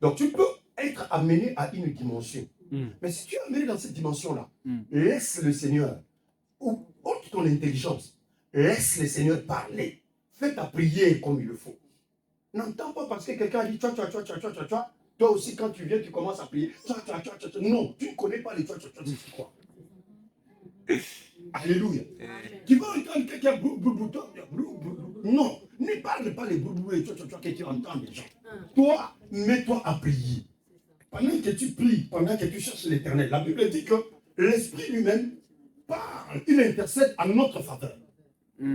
Donc tu peux être amené à une dimension. Mais si tu es amené dans cette dimension-là, laisse le Seigneur, ou ôte ton intelligence, laisse le Seigneur parler. Fais ta prière comme il le faut. N'entends pas parce que quelqu'un dit toi aussi quand tu viens, tu commences à prier. Non, tu ne connais pas les c'est quoi? Alléluia. Tu vas entendre quelqu'un non, ne parle pas les boubou que tu entends les gens. Toi, mets-toi à prier. Pendant que tu pries, pendant que tu cherches l'Éternel, la Bible dit que l'Esprit lui-même parle, il intercède en notre faveur.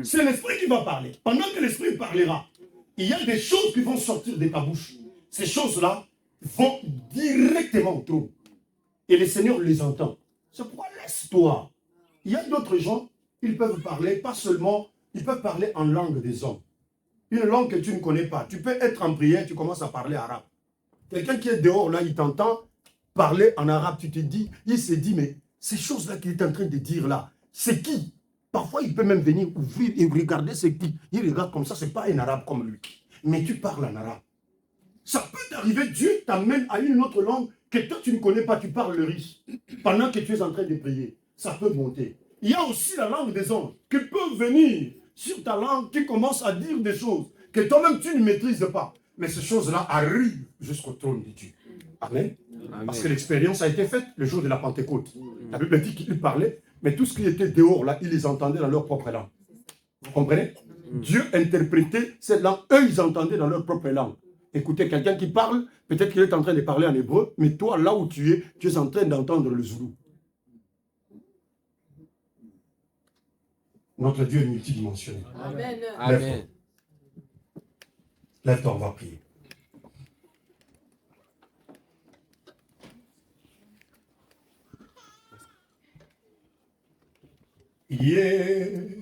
C'est l'Esprit qui va parler. Pendant que l'Esprit parlera, il y a des choses qui vont sortir de ta bouche. Ces choses-là vont directement au trône. Et le Seigneur les entend. C'est pourquoi laisse-toi Il y a d'autres gens, ils peuvent parler, pas seulement, ils peuvent parler en langue des hommes. Une langue que tu ne connais pas. Tu peux être en prière, tu commences à parler arabe. Quelqu'un qui est dehors, là, il t'entend parler en arabe, tu te dis, il se dit, mais ces choses-là qu'il est en train de dire là, c'est qui? Parfois, il peut même venir ouvrir et regarder c'est qui. Il regarde comme ça, c'est pas un arabe comme lui. Mais tu parles en arabe. Ça peut t'arriver, Dieu t'amène à une autre langue que toi tu ne connais pas, tu parles le riche. Pendant que tu es en train de prier, ça peut monter. Il y a aussi la langue des anges qui peut venir sur ta langue, qui commence à dire des choses que toi-même tu ne maîtrises pas. Mais ces choses-là arrivent jusqu'au trône de Dieu. Amen. Amen. Parce que l'expérience a été faite le jour de la Pentecôte. La Bible dit qu'ils parlaient, mais tout ce qui était dehors là, ils les entendaient dans leur propre langue. Vous comprenez? Dieu interprétait cette langue, eux ils entendaient dans leur propre langue. Écoutez, quelqu'un qui parle, peut-être qu'il est en train de parler en hébreu, mais toi, là où tu es en train d'entendre le zoulou. Notre Dieu est multidimensionnel. Amen. Amen. Lève-toi, on va prier. Yeah.